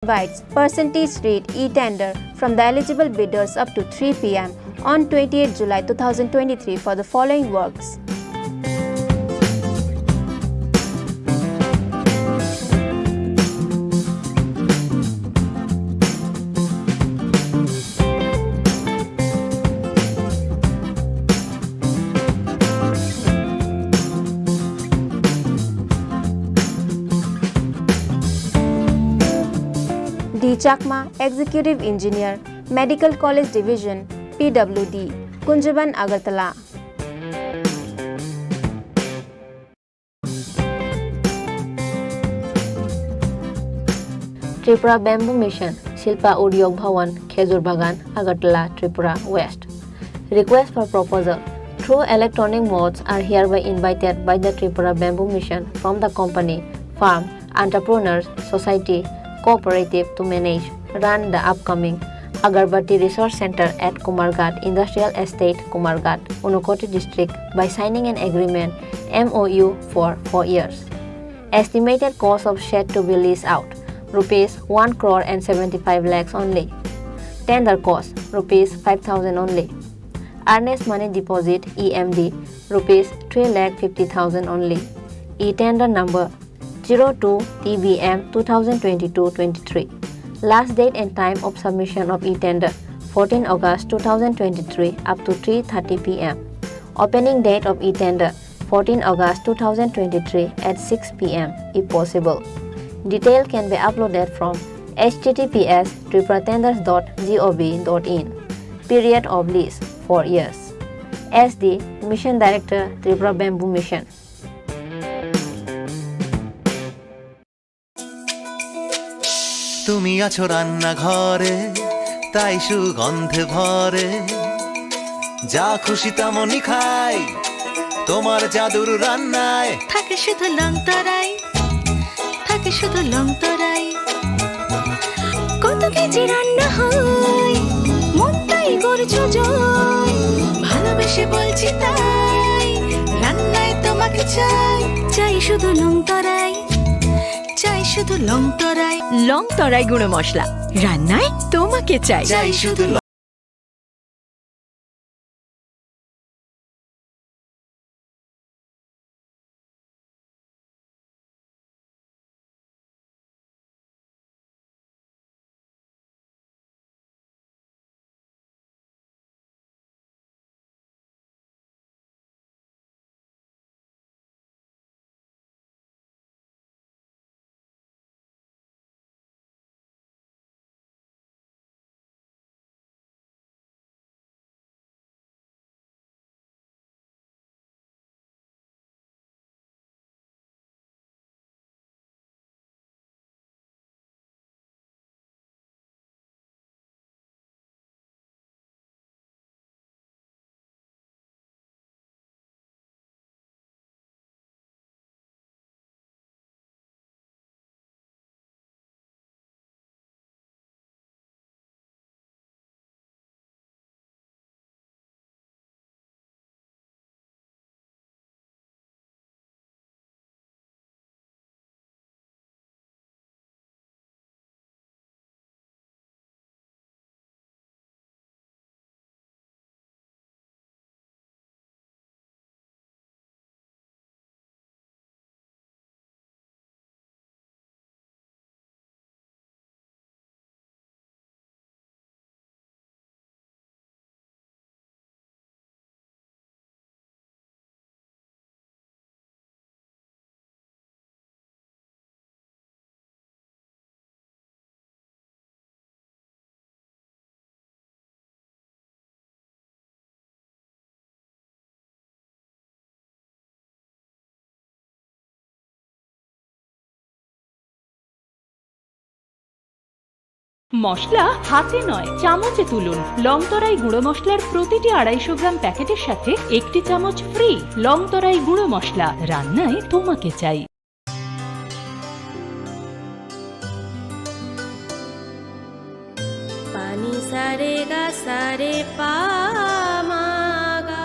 invites percentage rate e-tender from the eligible bidders up to 3 p.m. on 28 July 2023 for the following works. D. Chakma, Executive Engineer, Medical College Division, PWD, Kunjaban, Agartala. Tripura Bamboo Mission, Shilpa Udyog Bhawan, Khezur Bagan, Agartala, Tripura West. Request for proposal through electronic modes are hereby invited by the Tripura Bamboo Mission from the company, firm, entrepreneurs, society, cooperative to manage, run the upcoming Agarbatti Resource Center at Kumarghat Industrial Estate, Kumarghat, Unakoti District by signing an agreement MOU for 4 years. Estimated cost of shed to be leased out, rupees 1 crore and 75 lakhs only. Tender cost, rupees 5,000 only. Earnest money deposit EMD, rupees 3,50,000 only. E-tender number 02 TBM 2022-23. Last date and time of submission of e-tender 14 August 2023 up to 3:30 p.m. Opening date of e-tender 14 August 2023 at 6 p.m. if possible. Detail can be uploaded from https://tripuratenders.gov.in. Period of lease 4 years. SD Mission Director, Tripura Bamboo Mission. তুমি আছো রান্না ঘরে তাই সুগন্ধে ভরে যা খুশি তেমনই খাই তোমার জাদুর রান্নায় থাকে শুধু লং তরাই থাকে শুধু লং তরাই কত কেজি রান্না হয় মনটাই করছো জয় ভালোবেসে বলছি তাই রান্নায় তোমাকে চাই চাই শুধু লং তরাই চাই শুধু লং তরাই গুঁড়ো মশলা রান্নায় তোমাকে চাই চাই শুধু মশলা হাতে নয় চামচে তুলুন। লংতরাই গুঁড়ো মশলার প্রতিটি 250 গ্রাম প্যাকেটের সাথে 1টি চামচ ফ্রি। লংতরাই গুঁড়ো মশলা, রান্নায় তোমাকে চাই। পানি সারে গা সারে পা মা গা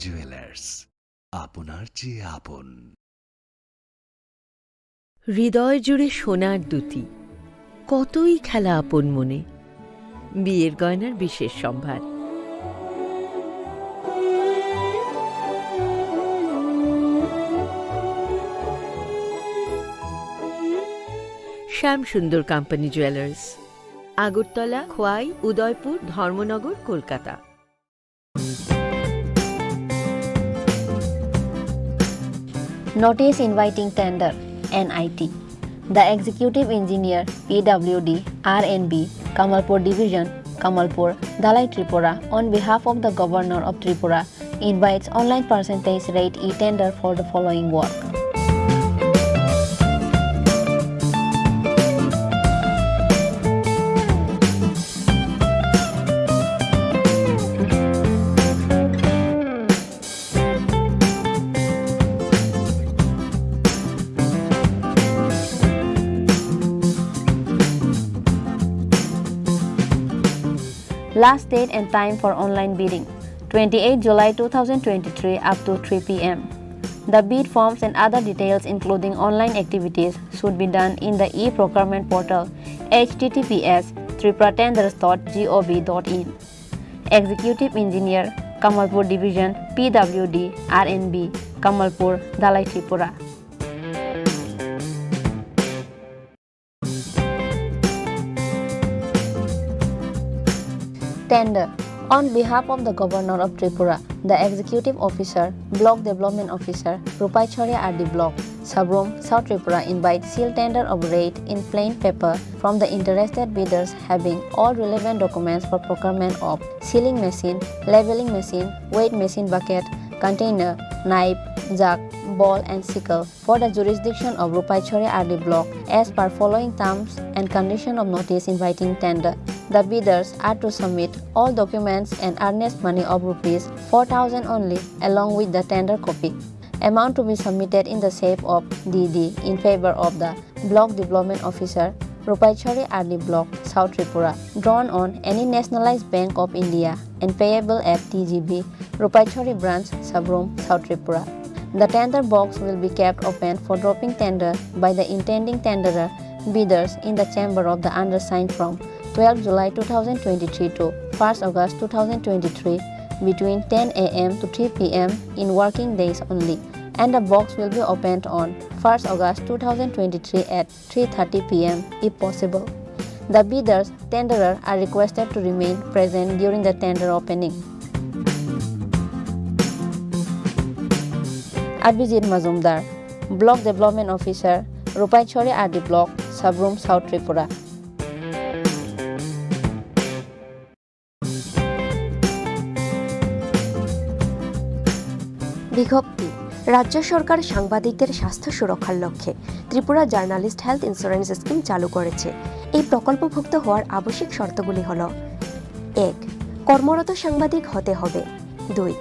জুয়েলার্স, আপনার চেয়ে আপন। হৃদয় জুড়ে সোনার দুটি, কতই খেলা আপন মনে। বিয়ের গয়নার বিশেষ সম্ভার। Shyamsundar company jewellers, Agartala, Khowai, Udaipur, Dharmanagar, Kolkata. Notice inviting tender, NIT. The Executive Engineer, PWD, RNB, Kamalpur Division, Kamalpur, Dalai Tripura, on behalf of the Governor of Tripura, invites online percentage rate e-tender for the following work. Last date and time for online bidding, 28 July 2023 up to 3 p.m. The bid forms and other details including online activities should be done in the e-procurement portal https://tripura-tenders.gov.in. Executive Engineer, Kamalpur Division, PWD, RNB, Kamalpur, Dalai Tripura. Tender. On behalf of the Governor of Tripura, the Executive Officer, Block Development Officer, Rupaichori RD Block, Sabrom, South Tripura invites seal tender of rate in plain paper from the interested bidders having all relevant documents for procurement of sealing machine, leveling machine, weight machine bucket, container, knife, jug, ball and sickle for the jurisdiction of Rupaichori RD Block as per following terms and condition of notice inviting tender. The bidders are to submit all documents and earnest money of ₹4,000 only along with the tender copy. Amount to be submitted in the shape of DD in favor of the Block Development Officer, Rupaichori RD Block, South Tripura, drawn on any nationalized Bank of India and payable at TGB, Rupaichori Branch, Sabrom, South Tripura. The tender box will be kept open for dropping tender by the intending tenderer bidders in the chamber of the undersigned from 12 July 2023 to 1st August 2023 between 10 a.m. to 3 p.m. in working days only, and the box will be opened on 1st August 2023 at 3:30 p.m. if possible. The bidders, tenderer are requested to remain present during the tender opening. Abhijit Mazumdar, Block Development Officer, Rupaichori RD Block, Sabrom, South Tripura. বিজ্ঞপ্তি। রাজ্য সরকার সাংবাদিকদের স্বাস্থ্য সুরক্ষার লক্ষ্যে Tripura journalist health insurance scheme চালু করেছে। এই প্রকল্পভুক্ত হওয়ার আবশ্যিক শর্তগুলি হল: 1. কর্মরত সাংবাদিক হতে হবে। 2.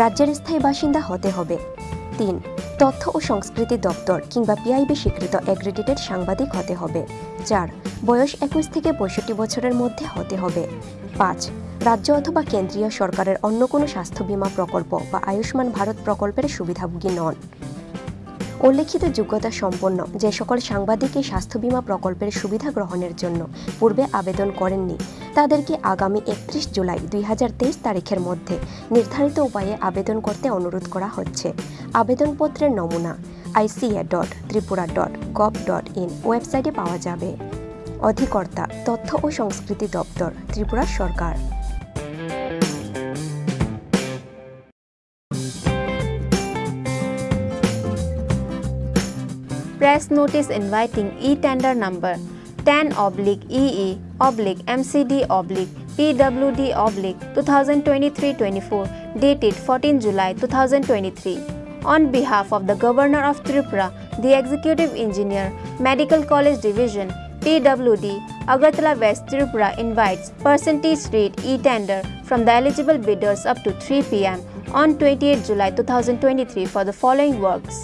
রাজ্যের স্থায়ী বাসিন্দা হতে হবে। 3. তথ্য ও সংস্কৃতি দপ্তর কিংবা পিআইবি স্বীকৃত অ্যাক্রেডিটেড সাংবাদিক হতে হবে। 4. বয়স 21 থেকে 65 বছরের মধ্যে হতে হবে। 5. রাজ্য অথবা কেন্দ্রীয় সরকারের অন্য কোনো স্বাস্থ্য বীমা প্রকল্প বা আয়ুষ্মান ভারত প্রকল্পের সুবিধাভোগী নন। উল্লেখিত যোগ্যতা সম্পন্ন যে সকল সাংবাদিক এই স্বাস্থ্য বীমা প্রকল্পের সুবিধা গ্রহণের জন্য পূর্বে আবেদন করেননি তাদেরকে আগামী 31 জুলাই 2023 তারিখের মধ্যে নির্ধারিত উপায়ে আবেদন করতে অনুরোধ করা হচ্ছে। আবেদনপত্রের নমুনা ica.tripura.gov.in ওয়েবসাইটে পাওয়া যাবে। অধিকর্তা তথ্য ও সংস্কৃতি দপ্তর, ত্রিপুরা সরকার। Press notice inviting e-tender number 10/EE/MCD/PWD/2023-24 dated 14 July 2023. On behalf of the Governor of Tripura, the Executive Engineer, Medical College Division, PWD, Agartala West Tripura invites percentage rate e-tender from the eligible bidders up to 3 p.m. on 28 July 2023 for the following works.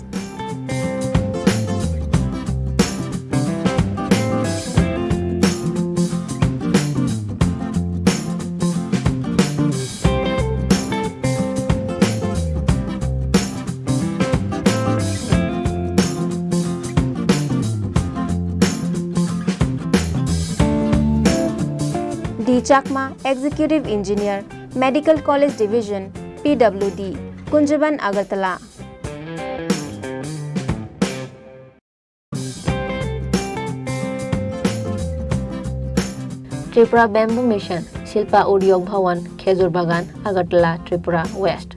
Chakma, Executive Engineer, Medical College Division, PWD, Kunjaban, Agartala. Tripura Bamboo Mission, Shilpa Udyog Bhawan, Khezur Bagan, Agartala, Tripura West.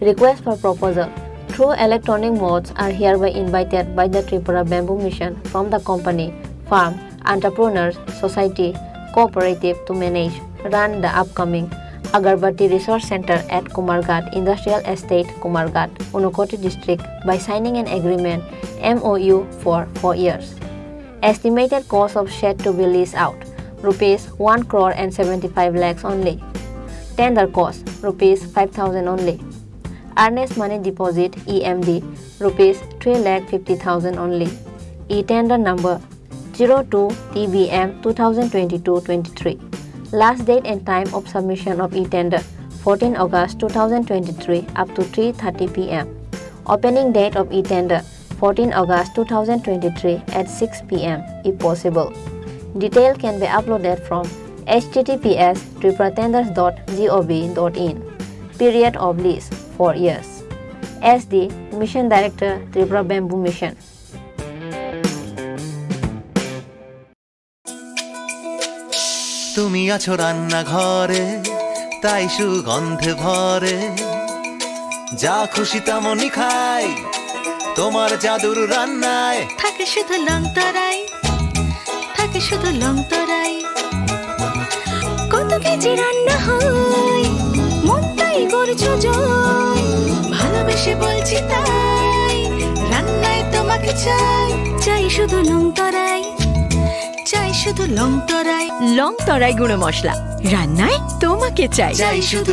Requests for proposal through electronic modes are hereby invited by the Tripura Bamboo Mission from the company, farm, entrepreneurs, society, cooperative to manage, run the upcoming Agarbati Resource Center at Kumarghat Industrial Estate, Kumarghat, Unakoti District by signing an agreement MOU for 4 years. Estimated cost of shed to be leased out, rupees 1 crore and 75 lakhs only. Tender cost, rupees 5,000 only. Earnest money deposit EMD, rupees 3,50,000 only. E-tender number 02 TBM 2022-23. Last date and time of submission of e-tender 14 August 2023 up to 3:30 p.m. Opening date of e-tender 14 August 2023 at 6 p.m. if possible. Detail can be uploaded from https://tripuratenders.gov.in. Period of lease 4 years. SD Mission Director, Tripura Bamboo Mission. তুমি আছো রান্না ঘরে তাই সুগন্ধে ভরে যা খুশি তেমনই খাই তোমার জাদুর রান্নায় থাকে শুধু লং তরাই থাকে শুধু লং তরাই কত কেজি রান্না হয় মনটাই করছো জয় ভালোবেসে বলছি তাই রান্নায় তোমাকে চাই চাই শুধু লং তরাই চাই শুধু লং তরাই গুঁড়ো মশলা রান্নায় তোমাকে চাই। চাই শুধু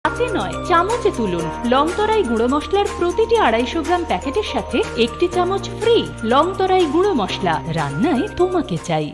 কাঁচে নয় চামচে তুলুন লংতরাই গুঁড়ো মশলার প্রতিটি 250 গ্রাম প্যাকেটের সাথে একটি চামচ ফ্রি। লংতরাই গুঁড়ো মশলা, রান্নায় তোমাকে চাই।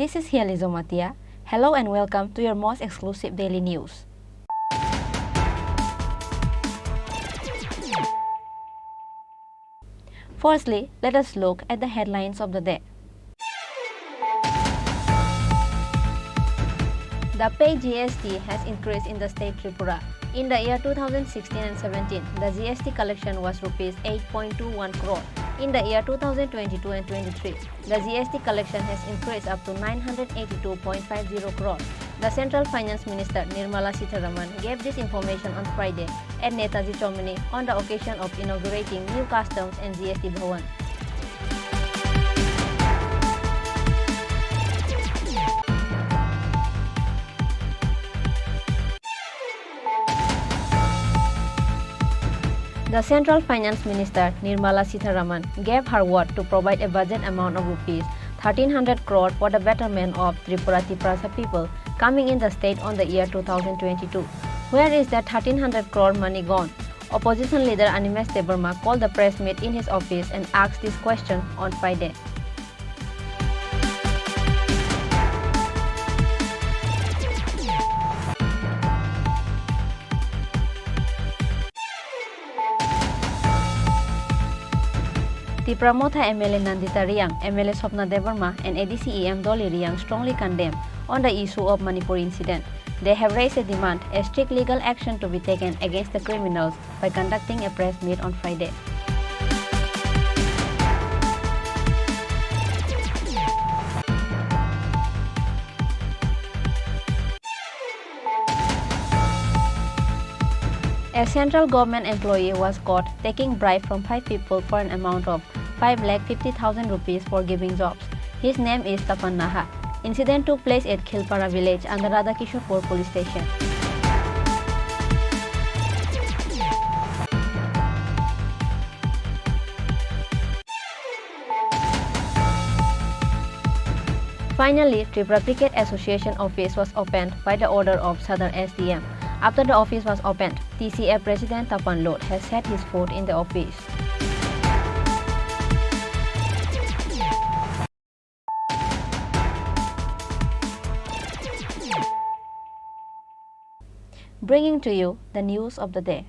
This is Hializo Matia. Hello and welcome to your most exclusive daily news. Firstly, let us look at the headlines of the day. The paid GST has increased in the state Tripura. In the year 2016 and 17, the GST collection was rupees 8.21 crore. In the year 2022 and 23, the GST collection has increased up to 982.50 crore. The Central Finance Minister Nirmala Sitharaman gave this information on Friday at Netaji Chowmini on the occasion of inaugurating new customs and GST Bhawan. The Central Finance Minister Nirmala Sitharaman gave her word to provide a budget amount of rupees 1,300 crore for the betterment of Tripura people coming in the state on the year 2022. Where is that 1,300 crore money gone? Opposition leader Animesh Debarma called the press meet in his office and asked this question on Friday. Tipramotha MLA Nandita Riang, MLA Sopna Devarma, and ADC EM Dolly Riang strongly condemn on the issue of Manipur incident. They have raised a demand a strict legal action to be taken against the criminals by conducting a press meet on Friday. A central government employee was caught taking bribe from 5 people for an amount of 5,50,000 rupees for giving jobs. His name is Tapan Naha. Incident took place at Khilpara village under Radhakishorpur police station. Finally, Tripura Cricket Association office was opened by the order of Southern SDM. After the office was opened, TCA President Tapan Lot has set his foot in the office. Bringing to you the news of the day.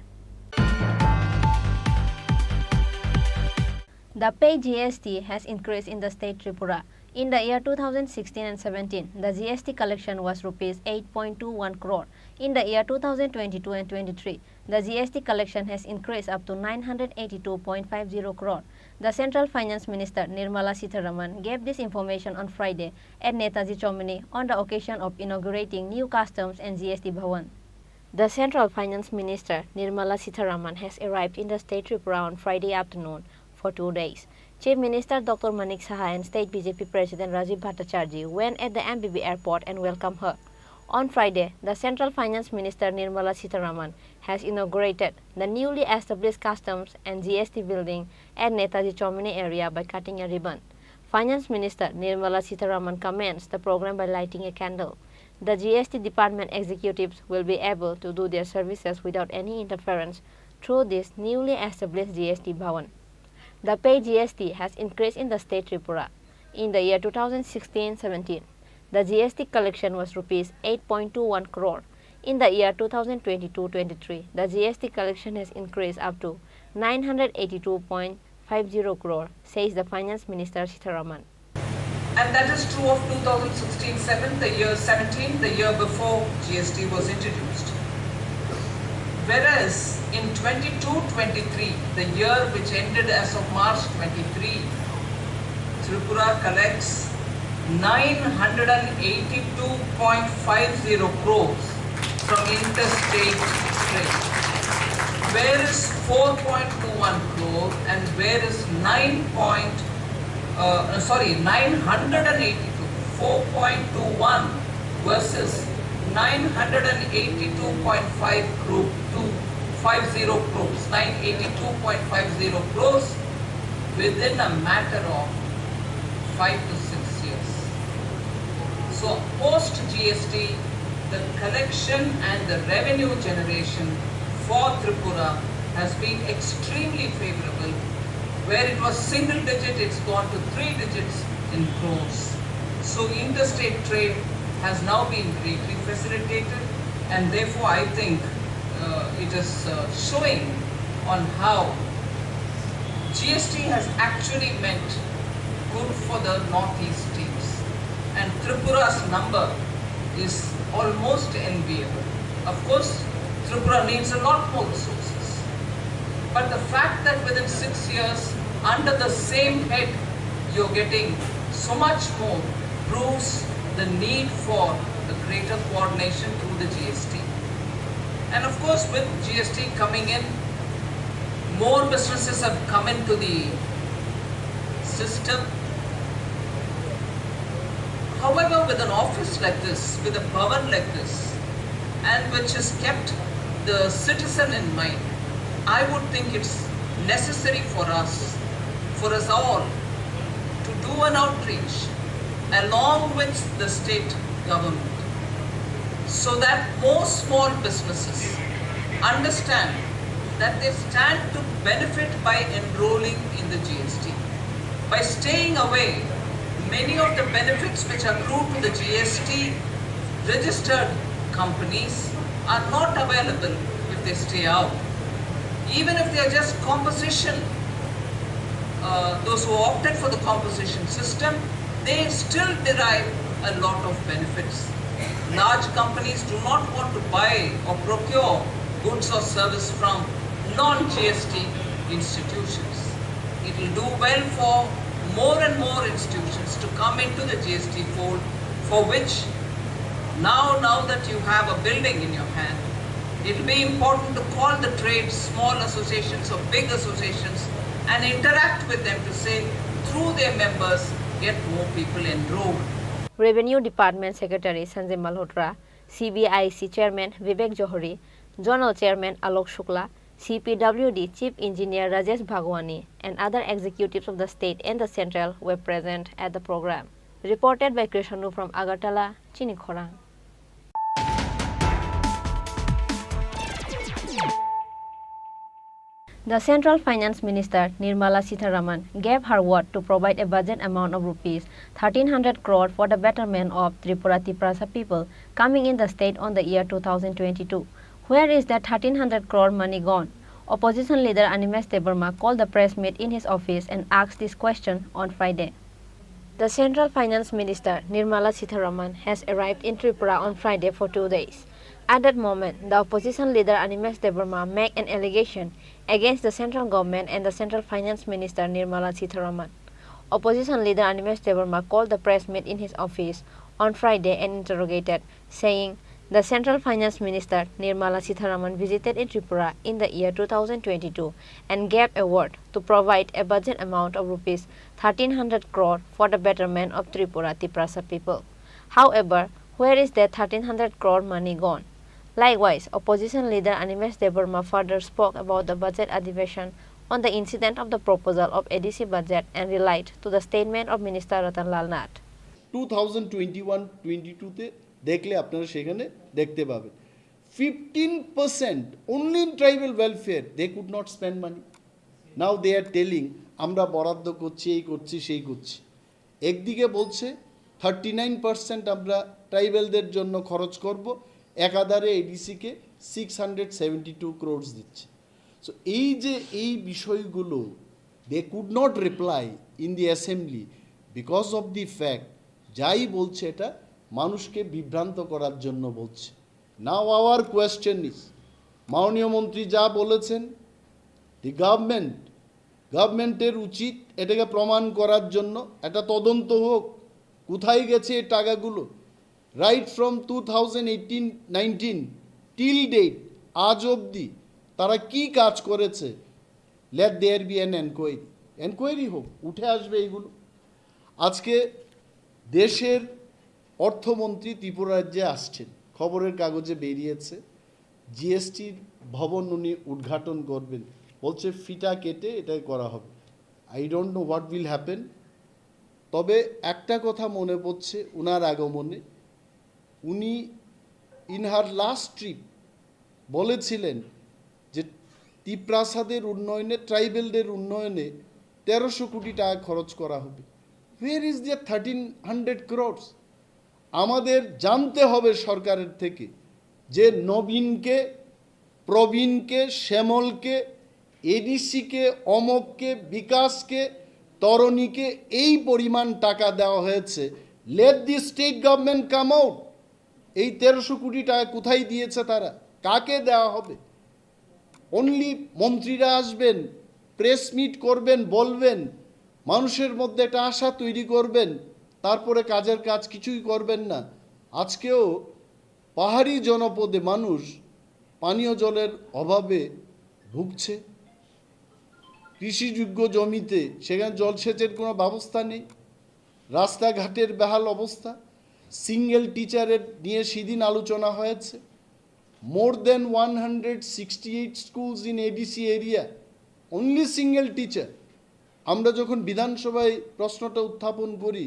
The pay GST has increased in the state Tripura. In the year 2016 and 17, the GST collection was Rs 8.21 crore. In the year 2022 and 23, the GST collection has increased up to 982.50 crore. The Central Finance Minister Nirmala Sitharaman gave this information on Friday at Netaji Chowmini on the occasion of inaugurating new customs and GST Bhawan. The Central Finance Minister Nirmala Sitharaman has arrived in the state Tripura on Friday afternoon for 2 days. Chief Minister Dr. Manik Saha and State BJP President Rajiv Bhattacharjee went at the MBB airport and welcomed her. On Friday, the Central Finance Minister Nirmala Sitharaman has inaugurated the newly established Customs and GST building at Netaji Chowmini area by cutting a ribbon. Finance Minister Nirmala Sitharaman commenced the program by lighting a candle. The GST department executives will be able to do their services without any interference through this newly established GST Bhawan. The pay GST has increased in the state Tripura. In the year 2016-17, the GST collection was Rs 8.21 crore. In the year 2022-23, the GST collection has increased up to 982.50 crore, says the Finance Minister Sitharaman. And that is true of 2016-17, the year 17, the year before GST was introduced. Whereas in 22-23, the year which ended as of March 23, Tripura collects 982.50 crores from interstate trade. Where is 4.21 crore and where is 982, 4.21 versus 982.50 crores, 982.50 crores within a matter of 5 to 6 years. So post GST, the collection and the revenue generation for Tripura has been extremely favorable. Where it was single digit, it's gone to 3 digits in crores. So interstate trade has now been greatly facilitated, and therefore I think it is showing on how GST has actually meant good for the Northeast teams. And Tripura's number is almost enviable. Of course, Tripura needs a lot more resources. But the fact that within 6 years, under the same head, you're getting so much more proves the need for the greater coordination through the GST. And of course, with GST coming in, more businesses have come into the system. However, with an office like this, with a bhavan like this, and which has kept the citizen in mind, I would think it's necessary for us all, to do an outreach along with the state government, so that more small businesses understand that they stand to benefit by enrolling in the GST. By staying away, many of the benefits which accrue to the GST registered companies are not available if they stay out. Even if they are just composition those who opted for the composition system, they still derive a lot of benefits. Large companies do not want to buy or procure goods or service from non-GST institutions. It will do well for more and more institutions to come into the GST fold, for which now that you have a building in your hand, it will be important to call the trade small associations or big associations and interact with them to say, through their members, get more people enrolled. Revenue Department Secretary Sanjay Malhotra, CBIC Chairman Vivek Johari, Zonal Chairman Alok Shukla, CPWD Chief Engineer Rajesh Bhagwani, and other executives of the state and the central were present at the program. Reported by Krishanu from Agartala, Chini Khorang. The Central Finance Minister Nirmala Sitharaman gave her word to provide a budget amount of rupees 1300 crore for the betterment of Tripura Tiprasa people coming in the state on the year 2022. Where is that 1300 crore money gone? Opposition leader Animesh Debarma called the press meet in his office and asked this question on Friday. The Central Finance Minister Nirmala Sitharaman has arrived in Tripura on Friday for 2 days. At that moment, the opposition leader Animesh Debarma made an allegation against the central government and the Central Finance Minister Nirmala Sitharaman. Opposition leader Animesh Debarma called the press meet in his office on Friday and interrogated, saying the Central Finance Minister Nirmala Sitharaman visited in Tripura in the year 2022 and gave a word to provide a budget amount of rupees 1300 crore for the betterment of Tripura Tiprasa people. However, where is that 1300 crore money gone? Likewise, opposition leader Animesh Debarma further spoke about the budget addition on the incident of the proposal of ADC budget and relied to the statement of Minister Ratan Lal Nath. 2021-22 দেখলে আপনারা সেখানে দেখতে পাবেন 15% only in tribal welfare they could not spend money. Now they are telling আমরা বরাদ্দ করছি এই করছি সেই করছি, একদিকে বলছে 39% আমরা ট্রাইবেলদের জন্য খরচ করব, একাধারে এডিসিকে 672 crores দিচ্ছে। সো এই বিষয়গুলো they could not reply in the assembly because of the fact যাই বলছে এটা মানুষকে বিভ্রান্ত করার জন্য বলছে। নাও আওয়ার কোয়েশ্চেন ইজ, মাননীয় মন্ত্রী যা বলেছেন, দি গভর্নমেন্টের উচিত এটাকে প্রমাণ করার জন্য একটা তদন্ত হোক, কোথায় গেছে এই টাকাগুলো। রাইট ফ্রম 2018-19 টিল ডেট আজ অবধি তারা কি কাজ করেছে, let there be an enquiry হোক, উঠে আসবে এইগুলো। আজকে দেশের অর্থমন্ত্রী ত্রিপুরা রাজ্যে আসছেন, খবরের কাগজে বেরিয়েছে, জিএসটির ভবন উনি উদ্ঘাটন করবেন, বলছে ফিটা কেটে এটা করা হবে। I don't know what will happen. তবে একটা কথা মনে পড়ছে উনার আগমনে, উনি ইন হার লাস্ট ট্রিপ বলেছিলেন যে ত্রিপ্রাসাদের উন্নয়নে, ট্রাইবেলদের উন্নয়নে 1300 কোটি টাকা খরচ করা হবে। Where is the 1300 crores? আমাদের জানতে হবে সরকারের থেকে যে নবীনকে, প্রবীণকে, শ্যামলকে, এডিসিকে, অমককে, বিকাশকে, তরণীকে এই পরিমাণ টাকা দেওয়া হয়েছে। Let the state government come out. এই 1300 কোটি টাকা কোথায় দিয়েছে তারা, কাকে দেওয়া হবে? অনলি মন্ত্রীরা আসবেন, প্রেস মিট করবেন, বলবেন, মানুষের মধ্যে একটা আশা তৈরি করবেন, তারপরে কাজের কাজ কিছুই করবেন না। আজকেও পাহাড়ি জনপদে মানুষ পানীয় জলের অভাবে ভুগছে, কৃষিযোগ্য জমিতে সেখানে জলসেচের কোনো ব্যবস্থা নেই, রাস্তাঘাটের বেহাল অবস্থা। সিঙ্গেল টিচারের নিয়ে সেদিন আলোচনা হয়েছে। মোর দেন 168 schools in ADC area, only single teacher. আমরা যখন বিধানসভায় প্রশ্নটা উত্থাপন করি,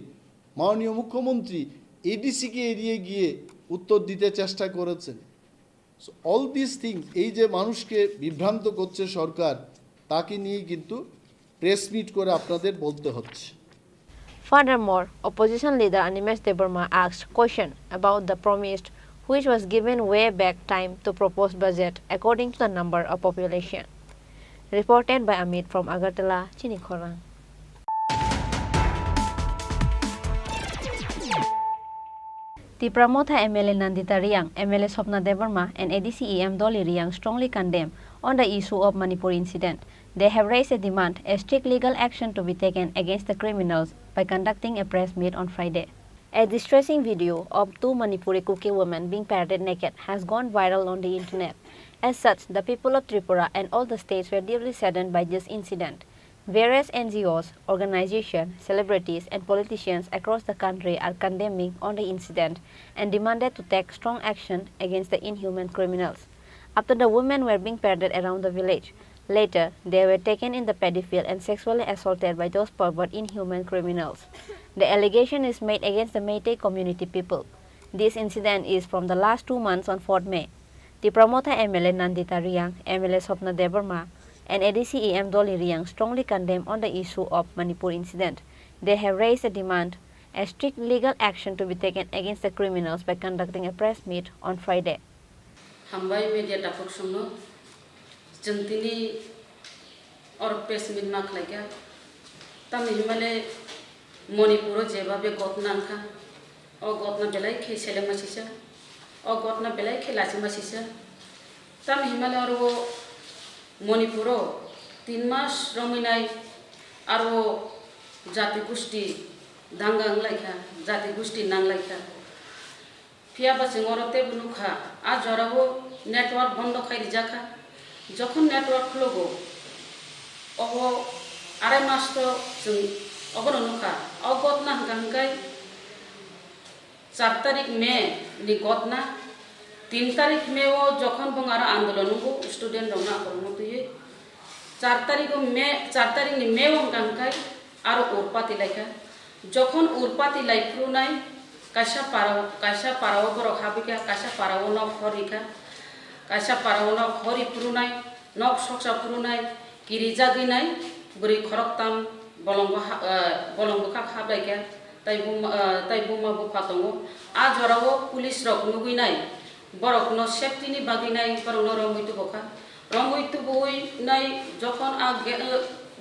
মাননীয় মুখ্যমন্ত্রী এডিসিকে এড়িয়ে গিয়ে উত্তর দিতে চেষ্টা করেছেন। সো অল দিস থিংস, এই যে মানুষকে বিভ্রান্ত করছে সরকার, তাকে নিয়ে কিন্তু প্রেস মিট করে আপনাদের বলতে হচ্ছে। Furthermore, opposition leader Animesh Debarma asked question about the promised which was given way back time to propose budget according to the number of population. Reported by Amit from Agartala, Chini Khorang. Tripura Motha MLA Nandita Riang, MLA Swapna Devarma, and ADCEM Dolly Riang strongly condemn on the issue of Manipur incident. They have raised a demand a strict legal action to be taken against the criminals by conducting a press meet on Friday. A distressing video of two Manipuri Kuki women being paraded naked has gone viral on the internet. As such, the people of Tripura and all the states were deeply saddened by this incident. Various NGOs, organizations, celebrities, and politicians across the country are condemning on the incident and demanded to take strong action against the inhuman criminals. After the women were being paraded around the village, later they were taken in the paddy field and sexually assaulted by those pervert inhuman criminals. The allegation is made against the Meitei community people. This incident is from the last 2 months on 4th May. Tripura Motha MLA Nandita Riang, MLA Swapna Devarma, and ADCEM Dolly Riang strongly condemn on the issue of Manipur incident. They have raised a demand a strict legal action to be taken against the criminals by conducting a press meet on Friday. Hambai media dapuk sungno jentini or press meet mak laga tam himale Manipur jeba be gotnan kha o gotna belai khe sele masisa o gotna belai khe lasi masisa tam himale or Manipuro 3 mas rominai aro jati gusti dangang laika jati gusti nang laika pia ba singorote bunukha a jorabo network bondo khairi jakha jokhon network khlogo oho are mas to ogono nukha ogotna gangai 4 तारिख में ni gotna 3 तारिख में वो जखन बंगारा आंदोलन को student रंगना करमु तुये 4 तारिख नि में वो गंगाय आरो उरपाती लाइका जखन उरपाती लाइफ्रु नाय काशा पाराव बरो खाबिका काशा पाराव न फरिका काशा पाराव न फरि पुरुनाय नक सकसा पुरुनाय किरिजा गइनाय बुरि खरकताम बलंगखा खाबायका ताइ बुमा बुफातंगो आ जरावो पुलिस रक नुगुइनाय बरकनो सेफ्टी नि बागिनाय परनो रंगुइतु बखा रंगुइतु बइनाय जखन आ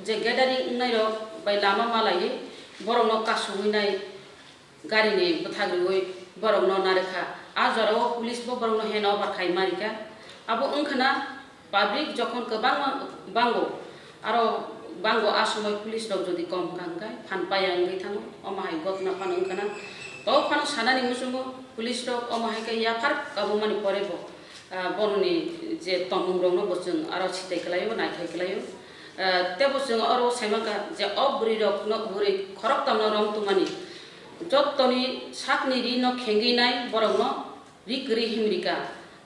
जे गेदारिं नाय र बाय लामा मालायै बरनो कासुगुइनाय गारिनि बथाग्रुइ बरनो नारेखा आ जरावो पुलिस बरनो हेन ओभार खाइमारिका आबो ओंखना पाब्लिक जखन गोबां बांगो आरो बांगो आ समय पुलिस रक जदि कम कांगाय फानपायांगै थाङो अमाहाय गतना फान ओंखना तो फान सानानि मुसुमो पुलिस रक अमाहाय के याफार गाबो मानि परेबो बननि जे तमुं रंनो बसजों आरो सिथाय खलायो नायथाय खलायो ते बसजों आरो सेमाका जे अबुरि रक न बुरि खरक तामनो रं तुमानि जत्तनि साकनि रि न खेंगिनाय बरनो रिकरि हिमरिका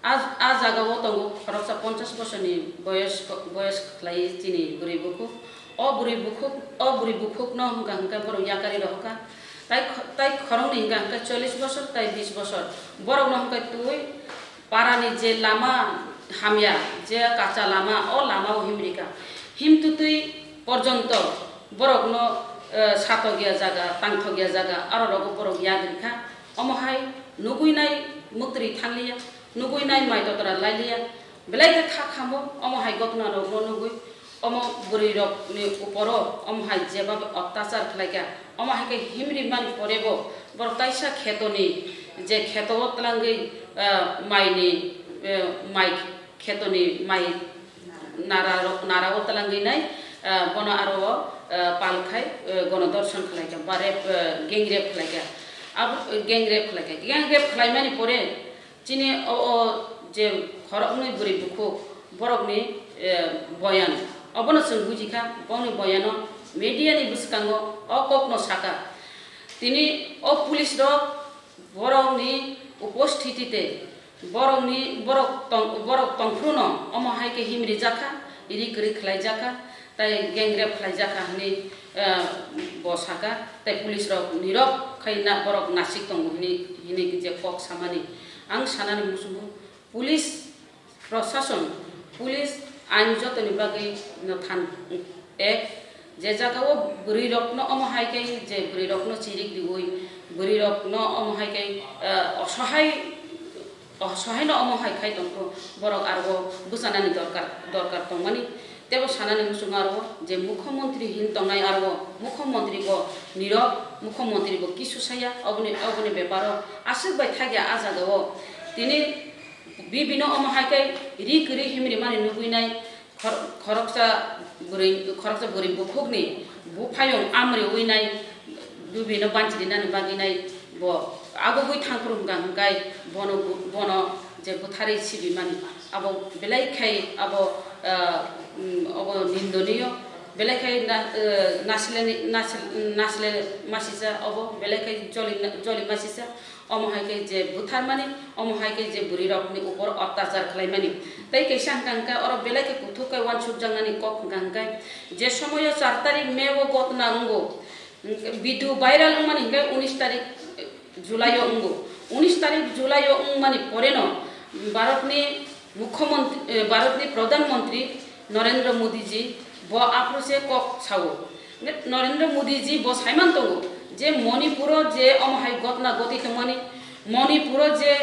आ जागाव तंगो खरकसा 50 बोसोरनि बयस खलाय चिनि बुरि बुखु अबुरि बुखुक न हंगा बर याकारि रहका ताइ खरंनि हंगा 40 बोसोर ताइ 20 बोसोर बर न हंगा तुइ पारानि जे लामा हामिया जे काचा लामा ओ लामा हिमरिका हिमतुतुइ पर्यंत बरक न सातो गया जागा तांथो गया जागा आरो रगो बरक याग्रिखा अमहाय नुगुइनाय मुक्ति थांलिया नुगुइनाय माइततरा लाइलिया बेलाय खा खामो अमहाय गतना रगो नुगुइ अम बुरि रक नि उपरो अमहाय जेबा अत्याचार खलायका अमहाय के हिमरि मानि परेबो बर काइसा खेतनि जे खेतो तलांगै माइनि माइ खेतनि माइ नारा तलांगै नाय बन आरो पालखाय गणदर्शन खलायका बारे गेंग्रेप खलायका अब गेंग्रेप खलाय मानि परे चिनि जे खरकनि बुरि बुखु बरकनि बयान अबनो जों बुजिखा बनि बयानो मीडियानि बुसकांगो अककनो साका तिनि अ पुलिस र बरकनि उपस्थितिते बरक तंफ्रुनो अमहाय के हिमरि जाखा इरि करि खलाय जाखा ताइ गेंग्रेप खलाय जाखा हनि बसाका ताइ पुलिस र निरब खैना बरक नासिक तंगु हिनि जे कक सामानि आं सानानि मुसुमु पुलिस प्रशासन पुलिस आइन जतनि बागै न थान एक जे जागाव बुरि रकनो अमहाय के जे बुरि रकनो चिरिक दिगुइ बुरि रकनो अमहाय के असहाय न अमहाय खाय तंको बरक आरो बुसानानि दरकार तंमानि तेबो सानानि मुसुं आरो जे मुख्यमंत्री हिन तंनाय आरो मुख्यमंत्री को नीरव मुख्यमंत्री को किसु साया अबनि बेपार आसुक बाय थागिया आजागाव तिनि बिबिनो अमहायकै रिकरि हिमरि मानि नुगुइनाय खरकसा बुरै बुखुगनि बुफायं आमरि उइनाय बिबिनो बानचिनानि बागिनाय ब आगुगुइ थांख्रुम गांगाय बन जे बुथारि सिबि मानि आबो बेलायखाय आबो निंदनीय बेलायखाय नासले मासिसा अबो बेलायखाय जलि मासिसा अमहायके जे बुथार मानि अमहायके जे बुरी रकनि ऊपर अत्याचार खलाय मानि तै कैसा गांका और बेलायके कुथुकै वान सुब जांगानि कक गांका जे समय 4 तारिख मे वो गतना अंगो भिडियो भाइरल मानि 19 तारिख जुलाई अंगो 19 तारिख जुलाई मानि परे न भारतनि मुख्यमंत्री भारतनि प्रधानमंत्री नरेंद्र मोदी जी ब आप्रोसे कक छावो नरेंद्र मोदी जी ब साइमान तंगो जे मणिपुर जे अमहाय गतना गति थमानि मणिपुर जे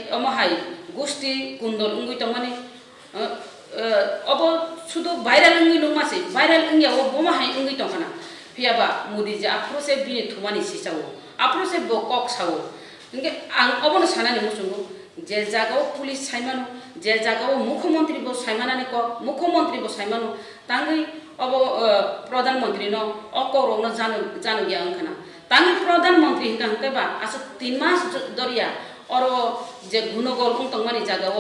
अमहाय गोष्ठी कुंडल उंगुइ तमानि अब शुद्ध भाइरल उंगुइ नमासे भाइरल उंगिया वो बमाहाय उंगुइ तंखाना फियाबा मोदी जे आप्रोसे बिनि थुमानि सिसावो आप्रोसे ब कक छावो इंगे आं अबनो सानानि मुसुंगो जे जागाव पुलिस साइमानो जे जागाव मुख्यमंत्री बो साइमानानि क मुख्यमंत्री बो साइमानो तांगै अब प्रधानमंत्री न अकरो न जानो गया अंखना तांगै प्रधानमंत्री हिंगा बा आसु 3 मास दरिया और जे गुनगल उंतंगमानि जागाव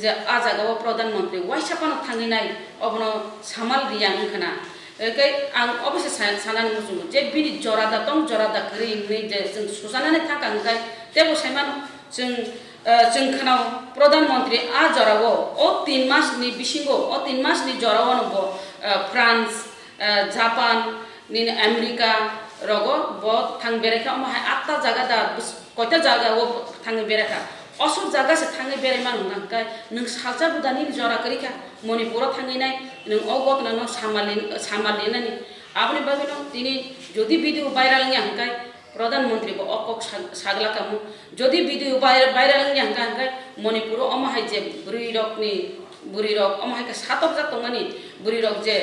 जे आ जागाव प्रधानमंत्री वाइसापानो थांगिनाय अबनो सामाल रिया अंखना एकै आं अबसे सानानि मुसुंगो जे बिनि जरादा करि नै जे जों सुजानानै थाकांगाय तेबो साइमानो जों खानाव प्रधानमंत्री आ जरावो ओ 3 मासनि बिसिंगो ओ 3 मासनि जरावनो बो फ्रांस जापान नि अमेरिका रगो ब थांग बेरेखा अमहाय 8टा जागा दा कयटा जागा वो थांग बेरेखा असुब जागा से थांग बेरे मान हुंगाय नों साजा बुदानि जरा करिखा मणिपुर थांगिनाय नों अगत न सामालिनानि आपनि बागेनो तिनि जदि भिडियो भाइरल nya हंगाय प्रधानमंत्री को अकक सागला कामु जदि भिडियो भाइरल nya हंगाय मणिपुर अमहाय जे बुरी रक अमहाय का सातक जातंगानि बुरी रक जे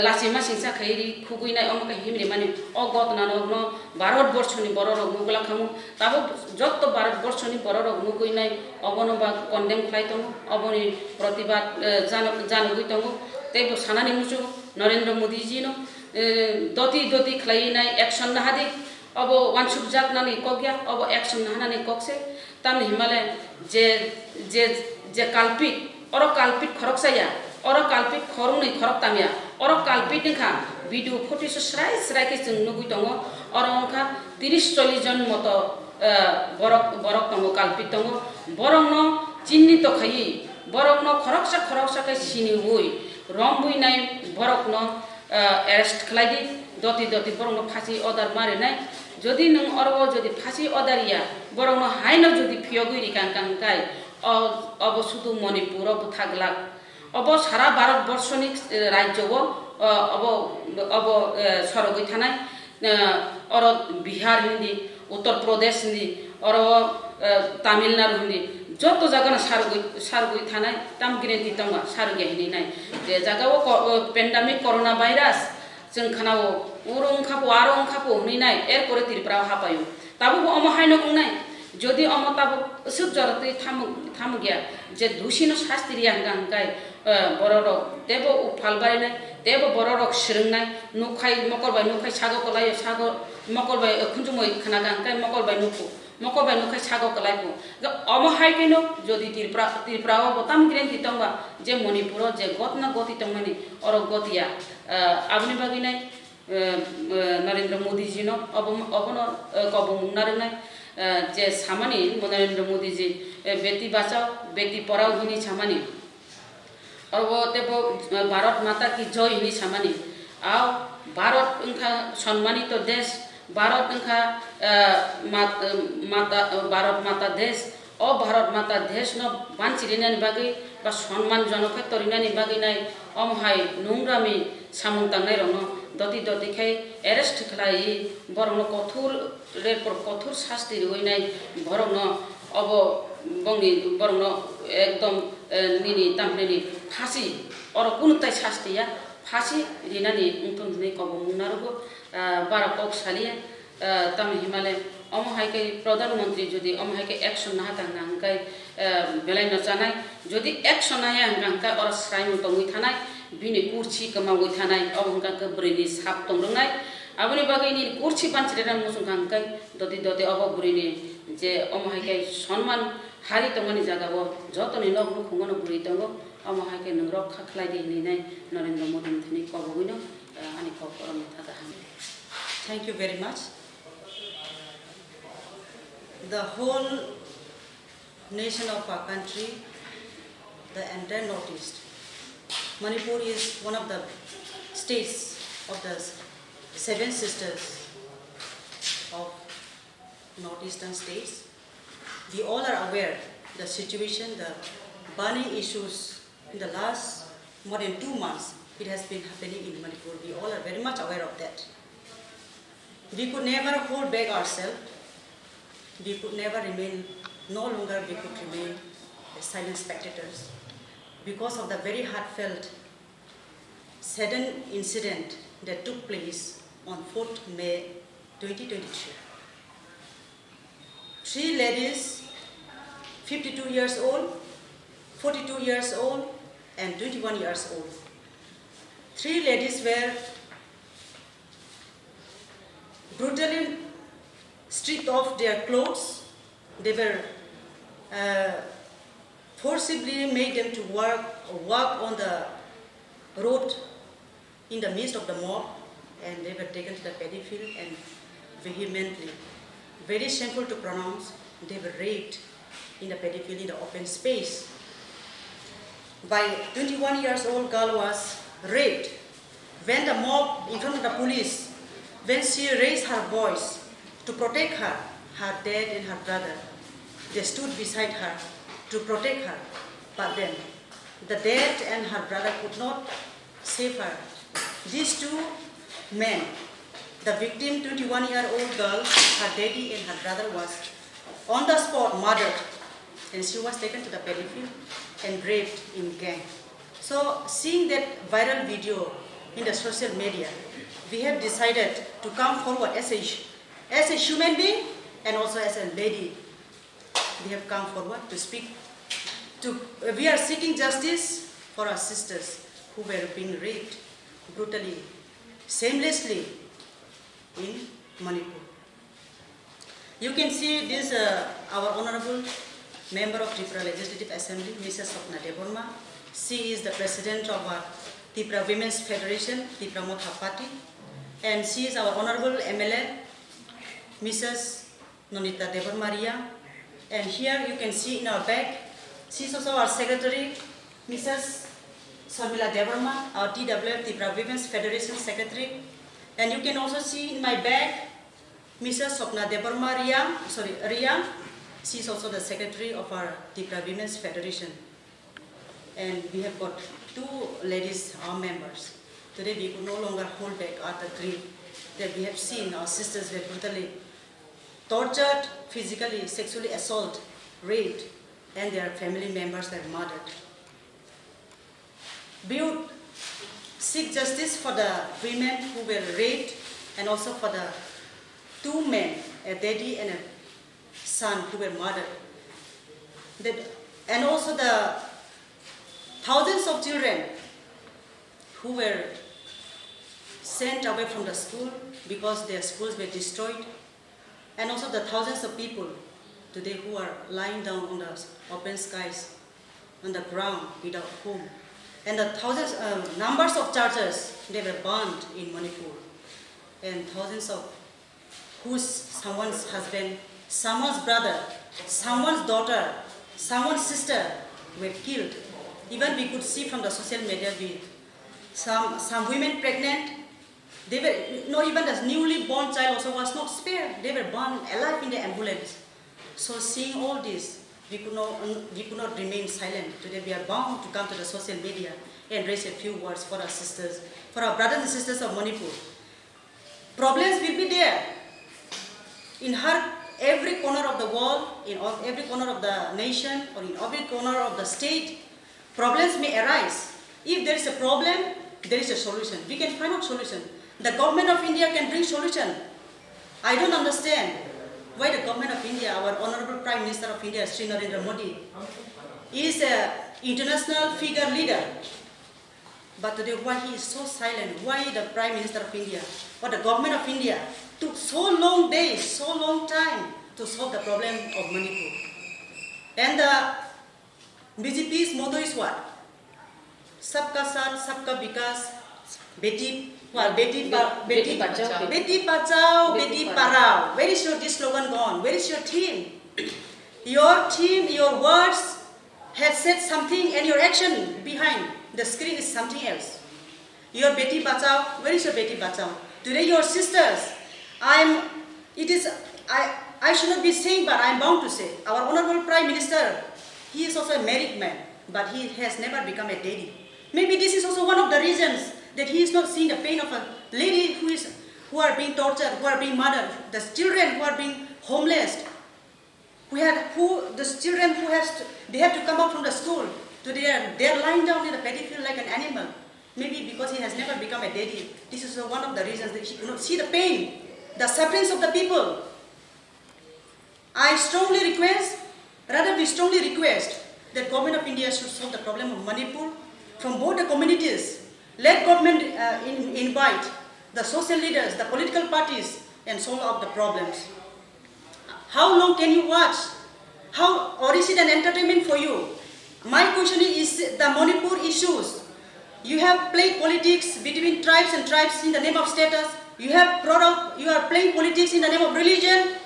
लासिमा सिंसा खैरि खुगुइनाय अमका हिमनि माने अगत नानो भारत बर्षनि बर रक मुगला खामु ताबो जत्त भारत बर्षनि बर रक मुगुइनाय अबनो बा कन्डेम फ्लाइटं अबनि प्रतिबाद जानो गुइतंग तेबो सानानि मुसु नरेंद्र मोदी जी नो दति खलाइनाय एक्शन नाहादि अब वानसुक जातनानि कगया अब एक्शन नाहानानि ककसे ताम हिमालय जे काल्पित और काल्पित खरकसाया और काल्पित खरुंनै खरक तामिया और काल्पित नखा भिडियो फटो स्राय के जों नुगुइ दङ और अंखा 30-40 जन मत बरक दङ काल्पित दङ बरंग चिन्हित खयि बरंग खरकसा के सिनि हुइ रमबुइनाय बरक न अरेस्ट खलाइदि दति बरंग फासि अर्डर मारिनाय जदि नों अरबो जदि फासि अर्डरिया बरंग हाइन जदि फियगुइरि कांकांकाय अब शुद्ध मणिपुर बुथागला अब सारा भारत बर्षनि राज्यबो अब सरगुइ थानाय और बिहार हिंदी उत्तर प्रदेश हिंदी और तमिलनाडु हिंदी जत जागाना सारगुइ थानाय ताम गिरेन्टि तंगा सारगिया हिनाय जे जागाव पेन्डेमिक कोरोना भाइरास जों खानाव उरंखापो आरंखापो हनिनाय एरपरे त्रिपुरा हापायो ताबो अमहायनो बुंनाय जदि अमताबो सुख जरते थाम गया जे दुसिनो शास्त्रिया हंगाय बररक तेबो उफालबायनाय तेबो बररक सिरंनाय नुखाय मकलबाय सागो कलाय सागो मकलबाय खुंजुमै खाना गांकाय मकलबाय नुखाय सागो कलायखौ अमहायकेनो जदि त्रिपुरा बताम गिरेन्टि तंगा जे मणिपुर जे गतना गति तंगानि और गतिया आबनि बागिनाय नरेंद्र मोदी जी नो अबनो कबो मुंनारनाय जे सामानि नरेंद्र मोदी जी बेटी बचाओ बेटी पढ़ाओ हिनी सामानि और वो तेबो भारत माता की जय हिनी सामानि आओ भारत उनका सम्मानित तो देश भारत उनका भारत माता देश ओ भारत माता देश न बानचिरिनानि बागै बा सम्मान जनक तरिनानि बागै नाय अमहाय नंग्रामि सामुंतांनाय रंनो दति खाय अरेस्ट खलाई बरंनो कठोर शास्ति रइनाय बरंनो अब बंगनि बरंनो एकदम nini tampleni phasi or kunutai shastiya phasi rinani untun ni kobo munarugo barakok salia tam himale amhaike pradhan mantri jodi amhaike action na ta nangkai belai no chanai jodi action na ya ngangka or srai mu tongui thanai bini kurchi kamagoi thanai abongka ka brini sap tongnai aboni bagai ni kurchi panchreran musung ngangkai doti abo brini je amhaike সম্মান hari tongani jaga bo jotoni nogru khungono buri tongo amhaike ngrok khaklai di ni nai Narendra Modi thini koboguino ani kokorom thaga ham. Thank you very much. The whole nation of our country, the entire Northeast, Manipur is one of the states of the 7 sisters of Northeastern states. We all are aware the situation, the burning issues in the last more than 2 months. It has been happening in Manipur. We all are very much aware of that. We could never hold back ourselves. We could never remain, no longer we could remain silent spectators because of the very heartfelt, sudden incident that took place on 4th May 2023. 3 ladies, 52 years old, 42 years old, and 21 years old. 3 ladies were brutally stripped off their clothes. They were forcibly made them to walk on the road in the midst of the mob, and they were taken to the paddy field and vehemently, very shameful to pronounce, they were raped in the paddy field in the open space. By 21 years old girl was raped when the mob in front of the police, when she raised her voice to protect her dad and her brother, they stood beside her to protect her. But then the dad and her brother could not save her. These 2 men, the victim, 21-year-old girl, her daddy and her brother was on the spot murdered, and she was taken to the paddy field and raped in gang. So seeing that viral video in the social media, we have decided to come forward as a human being and also as a lady. We have come forward to speak. We are seeking justice for our sisters who were being raped brutally, shamelessly in Manipur. You can see this, our honorable member of Tripura Legislative Assembly, Mrs. Swapna Deborma. She is the president of our Tripura Women's Federation, Tripura Motha Party. And she is our honorable MLA, Mrs. Nonita Debormaria. And here you can see in our back, she is also our secretary, Mrs. Sarmila Deborma, our TWF, Tripura Women's Federation secretary. And you can also see in my back, Mrs. Swapna Debormaria, Ria. She is also the secretary of our Tripura Women's Federation. And we have got 2 ladies, our members. Today we could no longer hold back at the grief that we have seen our sisters were brutally tortured, physically, sexually assaulted, raped, and their family members were murdered. We would seek justice for the women who were raped and also for the 2 men, a daddy and a son, who were murdered. And also the thousands of children who were sent away from the school because their schools were destroyed, and also the thousands of people today who are lying down on the open skies, on the ground without home, and the numbers of churches, they were burned in Manipur, and thousands of someone's husband, someone's brother, someone's daughter, someone's sister were killed. Even we could see from the social media some women pregnant. They were not even the newly born child also was not spared. They were burned alive in the ambulance. So seeing all this, we could not remain silent. Today we are bound to come to the social media and raise a few words for our sisters, for our brothers and sisters of Manipur. Problems will be there in every corner of the world, in every corner of the nation, or in every corner of the state. problems may arise. If there is a problem, there is a solution. We can find out solution. The government of India can bring solution. I don't understand why the government of India, our Honorable Prime Minister of India, Sri Narendra Modi, is an international figure leader. But today, why he is so silent? Why the Prime Minister of India or the government of India took so long days, so long time to solve the problem of Manipur? And the BJP's motto is what? Sabka Saath, Sabka Vikas, Beti Bachao, Beti Parao. Where is your this slogan gone? Where is your team? Your team, your words have said something, and your action behind the screen is something else. Your Beti Bachao, where is your Beti Bachao? Today, your sisters. I should not be saying, but I am bound to say, our Honorable Prime Minister, he is also a married man, but he has never become a daddy. Maybe this is also one of the reasons that he is not seeing the pain of a lady who are being tortured, who are being murdered, the children who are being homeless, they have to come out from the school. Today they are lying down in the paddy field like an animal. Maybe because he has never become a daddy. This is one of the reasons that he cannot see the pain, the sufferings of the people. We strongly request that government of India should solve the problem of Manipur from both the communities. Let government invite the social leaders, the political parties, and solve out the problems. How long can you watch? Or is it an entertainment for you? My question is the Manipur issues. You have played politics between tribes and tribes in the name of status. You are playing politics in the name of religion.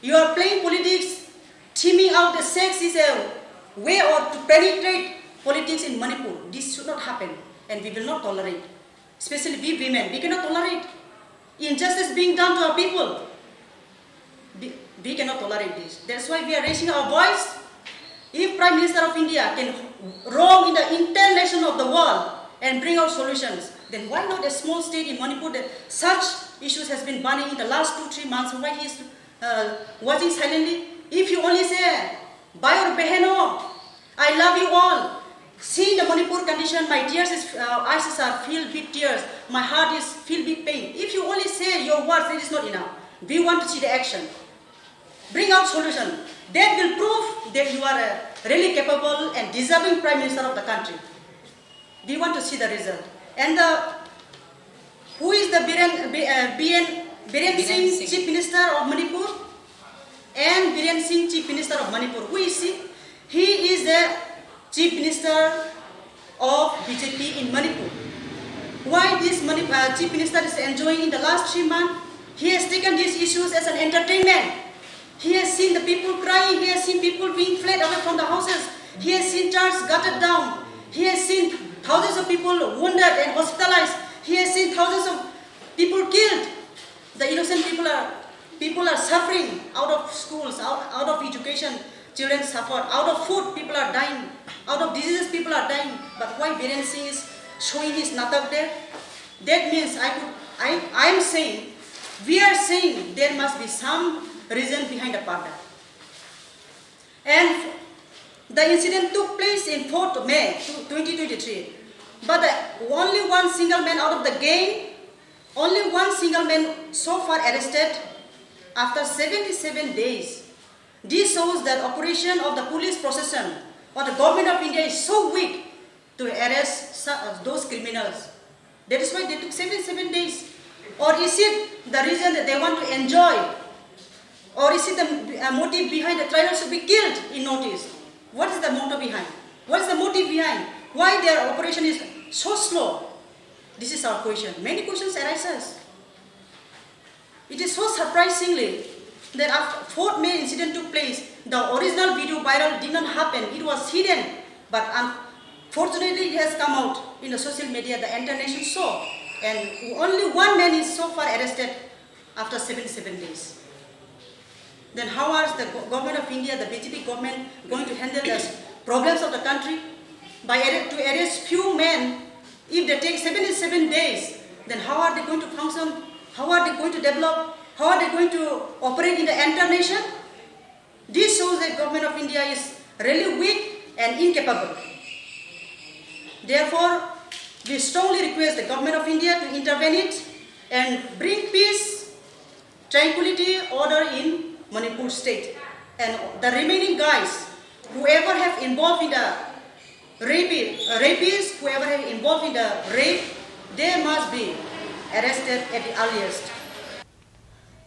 You are playing politics, teaming out the sex is a way to penetrate politics in Manipur. This should not happen, and we will not tolerate. Especially we women, we cannot tolerate injustice being done to our people. We cannot tolerate this. That's why we are raising our voice. If Prime Minister of India can roam in the international of the world and bring out solutions, then why not a small state in Manipur that such issues has been burning in the last 2-3 months? Why he is watching silently? If you only say, Bhai aur beheno, I love you all. Seeing the Manipur condition, my eyes are filled with tears. My heart is filled with pain. If you only say your words, it is not enough. We want to see the action. Bring out solution. That will prove that you are a really capable and deserving Prime Minister of the country. We want to see the result. And who is the Biren Singh, Chief Minister of Manipur? And Biren Singh, Chief Minister of Manipur. Who is he? He is the Chief Minister of BJP in Manipur. Why this Chief Minister is enjoying in the last 3 months? He has taken these issues as an entertainment. He has seen the people crying. He has seen people being fled away from the houses. He has seen churches gutted down. He has seen thousands of people wounded and hospitalized. He has seen thousands of people killed. The innocent people are suffering out of schools, out of education. Children suffer. Out of food, people are dying. Out of diseases, people are dying. But why Biren Singh is showing his natak there? That means we are saying there must be some reason behind the parda. And the incident took place in 4th May 2023. But only one single man out of the gang, only one single man so far arrested after 77 days. This shows that operation of the police procession or the government of India is so weak to arrest those criminals. That is why they took 77 days. Or is it the reason that they want to enjoy? Or is it the motive behind the trial should be killed in notice? What is the motive behind? What is the motive behind? Why their operation is so slow? This is our question. Many questions arise. It is so surprisingly that after 4th May incident took place, the original video viral did not happen. It was hidden. But unfortunately, it has come out in the social media. The entire nation saw. And only one man is so far arrested after 77 days. Then how is the government of India, the BJP government, going to handle the problems of the country? To arrest few men, if they take 77 days, then how are they going to function? How are they going to develop? How are they going to operate in the entire nation? This shows that government of India is really weak and incapable. Therefore, we strongly request the Government of India to intervene it and bring peace, tranquility, order in Manipur state. And the remaining guys, whoever have involved in the rapists, whoever have involved in the rape, they must be arrested at the earliest.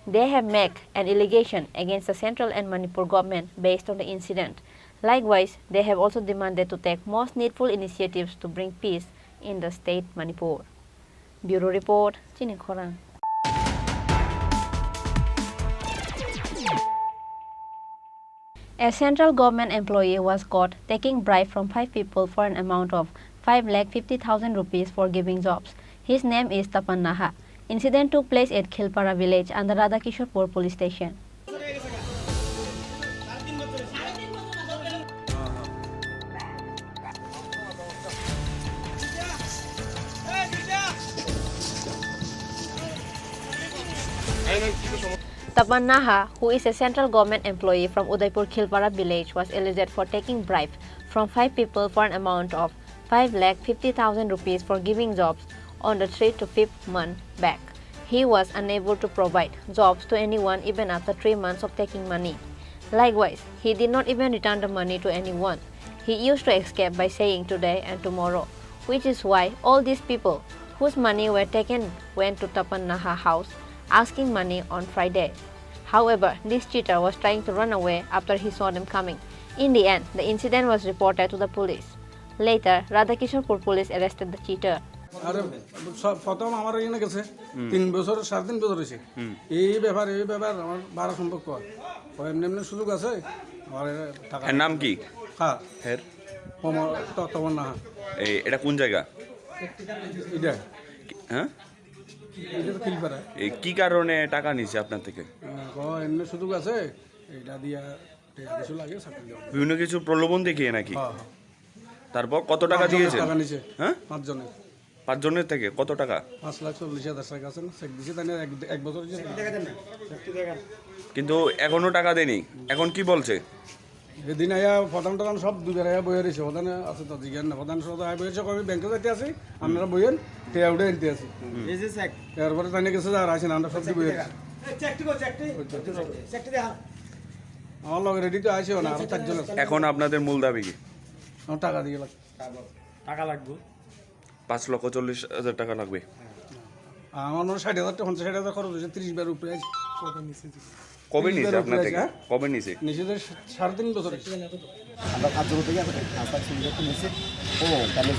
They have made an allegation against the central and Manipur government based on the incident. Likewise, they have also demanded to take most needful initiatives to bring peace in the state Manipur. Bureau Report, Chini Khorang. A central government employee was caught taking bribe from 5 people for an amount of 5,50,000 rupees for giving jobs. His name is Tapan Naha. Incident took place at Khilpara village under Radhakishorpur police station. Tapan Naha, who is a central government employee from Udaipur Khilpara village, was alleged for taking bribe from 5 people for an amount of 5,50,000 rupees for giving jobs on the 3rd to 5th month back. He was unable to provide jobs to anyone even after 3 months of taking money. Likewise, he did not even return the money to anyone. He used to escape by saying today and tomorrow, which is why all these people whose money were taken went to Tapan Naha house asking money on Friday. However, this cheater was trying to run away after he saw them coming. In the end, the incident was reported to the police. Later, Radhakishorpur police arrested the cheater. প্রথম আমার এখানে গেছে 3 বছর 3.5 বছর হয়েছে এই ব্যাপার আমার বাড়া সম্পর্ক হয় এমনি এমনি সুযোগ আছে আমার টাকা এর নাম কি হ্যাঁ এর তখন না এটা কোন জায়গা এটা হ্যাঁ এটা তো খিলপাড়া এই কি কারণে টাকা নিছে আপনার থেকে এমনি সুযোগ আছে এটা দিয়া কিছু লাগে চাকরি বিভিন্ন কিছু প্রলোভন দেখিয়ে নাকি তারপর কত টাকা দিয়েছে টাকা নিছে হ্যাঁ 5 জনের 5 জনের থেকে কত টাকা 5,40,000 টাকা আছে না চেক দিছে তাই এক বছর কিন্তু এখনো টাকা দেনি এখন কি বলছে এদিন আয়া প্রধান সব দুবার আয়া বইয়ে রয়েছে প্রধান আছে তো জিজ্ঞান না প্রধান সব আয়া বইয়েছে আমি ব্যাংকে যাইতে আছি আপনারা বইয়েন টেয়া উঠে আনতে আছি এই যে চেক এরপরে তাই গেছে আর আসেন আমরা সব বইয়ে চেকটি দেখা আমার লগে রেডি তো আসেও না আর 4 জন আছে এখন আপনাদের মূল দাবি কি আমার টাকা দিয়ে টাকা লাগবে 5,40,000 টাকা লাগবে আমার মনে 60,000 টাকা 50,000 খরচ হয়েছে 30 বার উপরে আছে কবে নিছে আপনার থেকে কবে নিছে নিছে 3.5 বছর আমরা 5 জন থেকে আস্তে আস্তে নিছে ও তাহলে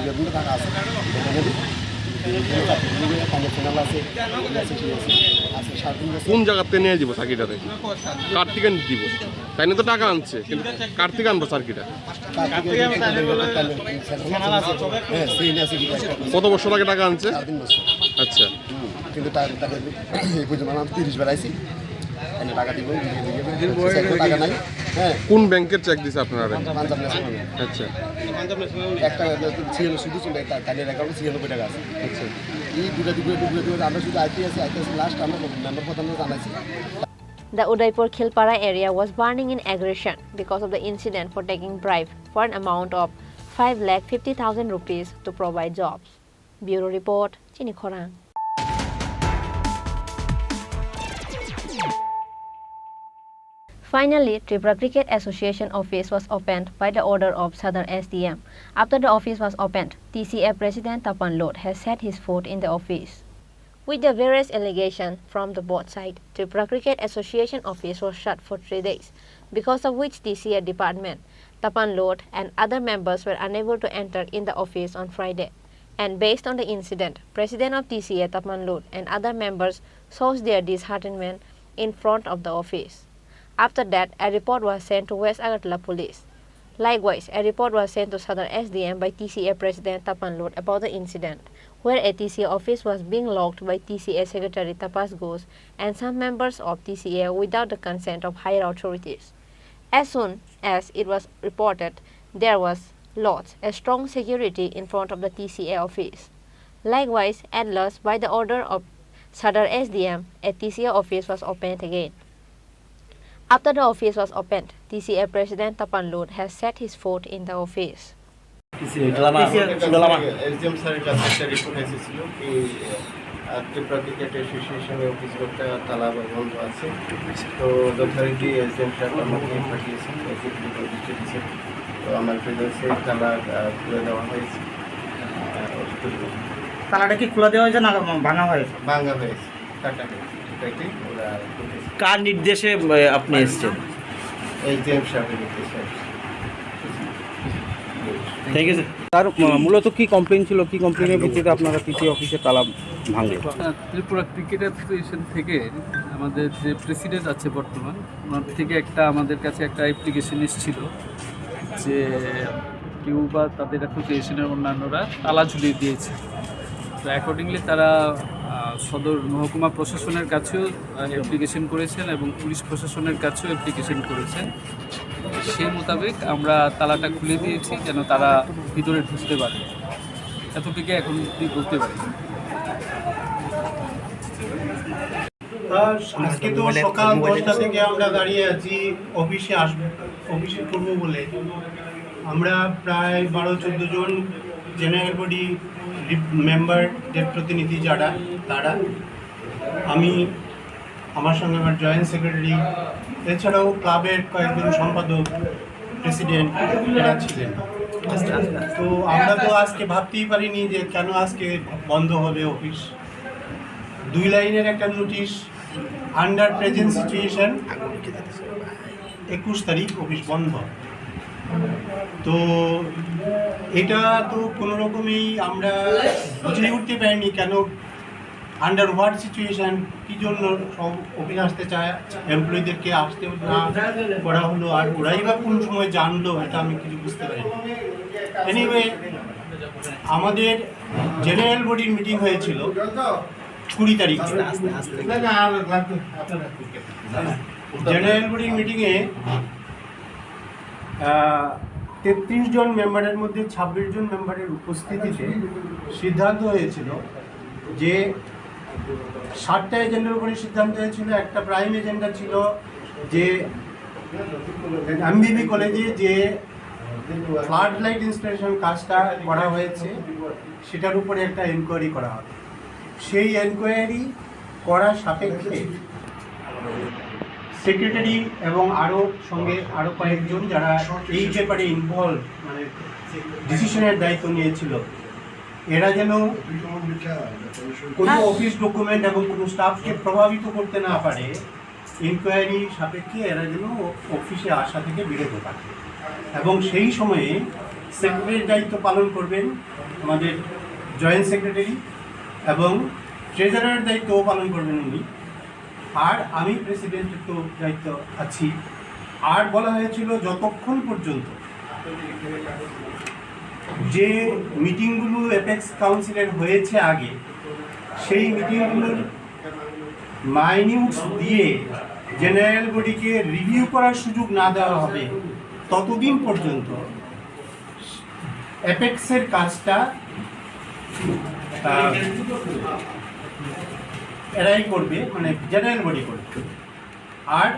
যে দুটো টাকা আছে কোন জায়গাতে নিয়ে যাব সার্কিটাতে কার থেকে দিব তাই না তো টাকা আনছে কিন্তু কার থেকে আনবো সার্কিটা কত বছর আগে টাকা আনছে আচ্ছা কিন্তু এই পর্যন্ত 30 বার আইছি টাকা দিব টাকা নাই কোন ব্যাংকের চেক দিছে আপনারা আচ্ছা একটা ছিল শুধু তাদের অ্যাকাউন্টে 96 টাকা আছে আচ্ছা এই দুটো আমরা শুধু আইপিএস লাস্ট আমরা মেম্বার প্রধান জানাইছি The Udaipur Khilpara area was burning in aggression because of the incident for taking bribe for an amount of 5,50,000 rupees to provide jobs. Bureau Report, Chini Khorang. Finally, Tripura Cricket Association office was opened by the order of Sadar SDM. After the office was opened, TCA President Tapan Lot has set his foot in the office. With the various allegations from the both sides, Tripura Cricket Association office was shut for 3 days, because of which TCA department, Tapan Lot and other members were unable to enter in the office on Friday. And based on the incident, President of TCA Tapan Lot and other members showed their disheartenment in front of the office. After that, a report was sent to West Agartala Police. Likewise, a report was sent to Sadar SDM by TCA President Tapan Lot about the incident, where a TCA office was being locked by TCA Secretary Tapas Ghosh and some members of TCA without the consent of higher authorities. As soon as it was reported, there was lodged a strong security in front of the TCA office. Likewise, at last, by the order of Sadar SDM, a TCA office was opened again. After the office was opened, TCA President Tapan Lot has set his foot in the office. SDM স্যারের কাছে একটা report এসেছিল কি Tripura cricket অ্যাসোসিয়েশনের অফিসগুলোটা তালা বন্ধ আছে, তো যথারীতি এসডিএম স্যার আমাকে পাঠিয়েছেন, তো আমার প্রেজেন্সে তালা খুলে দেওয়া হয়েছে। তালাটা কি খোলা দেওয়া হয়েছে না ভাঙা হয়েছে? ভাঙা হয়েছে, কাটা হয়েছে, এটাই ওরা কার নির্দেশে আপনি এসেছেন? এসডিএম সাহেবের নির্দেশে। ঠিক আছে। তার মূলত কি কমপ্লেন ছিল, কি কমপ্লেনের ভিত্তিতে আপনারা পিসি অফিসে তালা ভাঙলেন? ত্রিপুরা ক্রিকেট অ্যাসোসিয়েশন থেকে আমাদের যে প্রেসিডেন্ট আছে বর্তমান, ওনার থেকে আমাদের কাছে একটা অ্যাপ্লিকেশন এসেছিল যে কেউ বা তাদের অ্যাসোসিয়েশনের অন্যান্যরা তালা ঝুলিয়ে দিয়েছে। তো অ্যাকর্ডিংলি তারা সদর মহকুমা প্রশাসনের কাছেও অ্যাপ্লিকেশন করেছেন এবং পুলিশ প্রশাসনের কাছেও অ্যাপ্লিকেশন করেছেন। সেই মোতাবেক আমরা তালাটা খুলে দিয়েছি যেন তারা ভিতরে ঢুকতে পারে, এতটুকু এখন বলতে পারি। আজকে তো সকাল 10টা থেকে আমরা দাঁড়িয়ে আছি অফিসে করবো বলে। আমরা প্রায় 12-14 জন জেনারেল বডি মেম্বারদের প্রতিনিধি যারা, তারা, আমি, আমার সঙ্গে আমার জয়েন্ট সেক্রেটারি, এছাড়াও ক্লাবের কয়েকজন সম্পাদক, প্রেসিডেন্ট এরা ছিলেন। তো আমরা তো আজকে ভাবতেই পারিনি যে কেন আজকে বন্ধ হবে অফিস। 2 লাইনের একটা নোটিশ, আন্ডার প্রেজেন্ট সিচুয়েশন 21 তারিখ অফিস বন্ধ। তো এটা তো কোনো রকমেই আমরা বুঝে উঠতে পারিনি কেন, আন্ডার হোয়াট সিচুয়েশান, কী জন্য সব অফিস আসতে চায়, এমপ্লয়ীদেরকে আসতে না করা হলো, আর ওরাই বা কোন সময় জানলো, এটা আমি কিছু বুঝতে পারিনি। এনিওয়ে, আমাদের জেনারেল বডির মিটিং হয়েছিল 20 তারিখ। জেনারেল বডির মিটিংয়ে 33 জন মেম্বারের মধ্যে 26 জন মেম্বারের উপস্থিতিতে সিদ্ধান্ত হয়েছিল যে 7টা এজেন্ডার উপরে সিদ্ধান্ত হয়েছিল। একটা প্রাইম এজেন্ডা ছিল যে এমবিবি কলেজে যে ফ্লাড লাইট ইনস্টলেশন কাজটা করা হয়েছে সেটার উপরে একটা এনকোয়ারি করা হবে। সেই এনকোয়ারি করার সাপেক্ষে সেক্রেটারি এবং সঙ্গে আরও কয়েকজন যারা এই ব্যাপারে ইনভলভ, মানে ডিসিশনের দায়িত্ব নিয়েছিল, এরা যেন কোনো অফিস ডকুমেন্ট এবং কোনো স্টাফকে প্রভাবিত করতে না পারে, ইনকোয়ারি সাপেক্ষে এরা যেন অফিসে আসা থেকে বিরত থাকে। এবং সেই সময়ে সেক্রেটারির দায়িত্ব পালন করবেন আমাদের জয়েন্ট সেক্রেটারি এবং ট্রেজারারের দায়িত্বও পালন করবেন উনি, আর আমি প্রেসিডেন্টের তো দায়িত্ব আছি। আর বলা হয়েছিল যতক্ষণ পর্যন্ত যে মিটিংগুলো অ্যাপেক্স কাউন্সিলের হয়েছে আগে, সেই মিটিংগুলোর মাইনিউটস দিয়ে জেনারেল বডিকে রিভিউ করার সুযোগ না দেওয়া হবে, ততদিন পর্যন্ত অ্যাপেক্সের কাজটা এরাই করবে, মানে জেনারেল বডি করবে। আর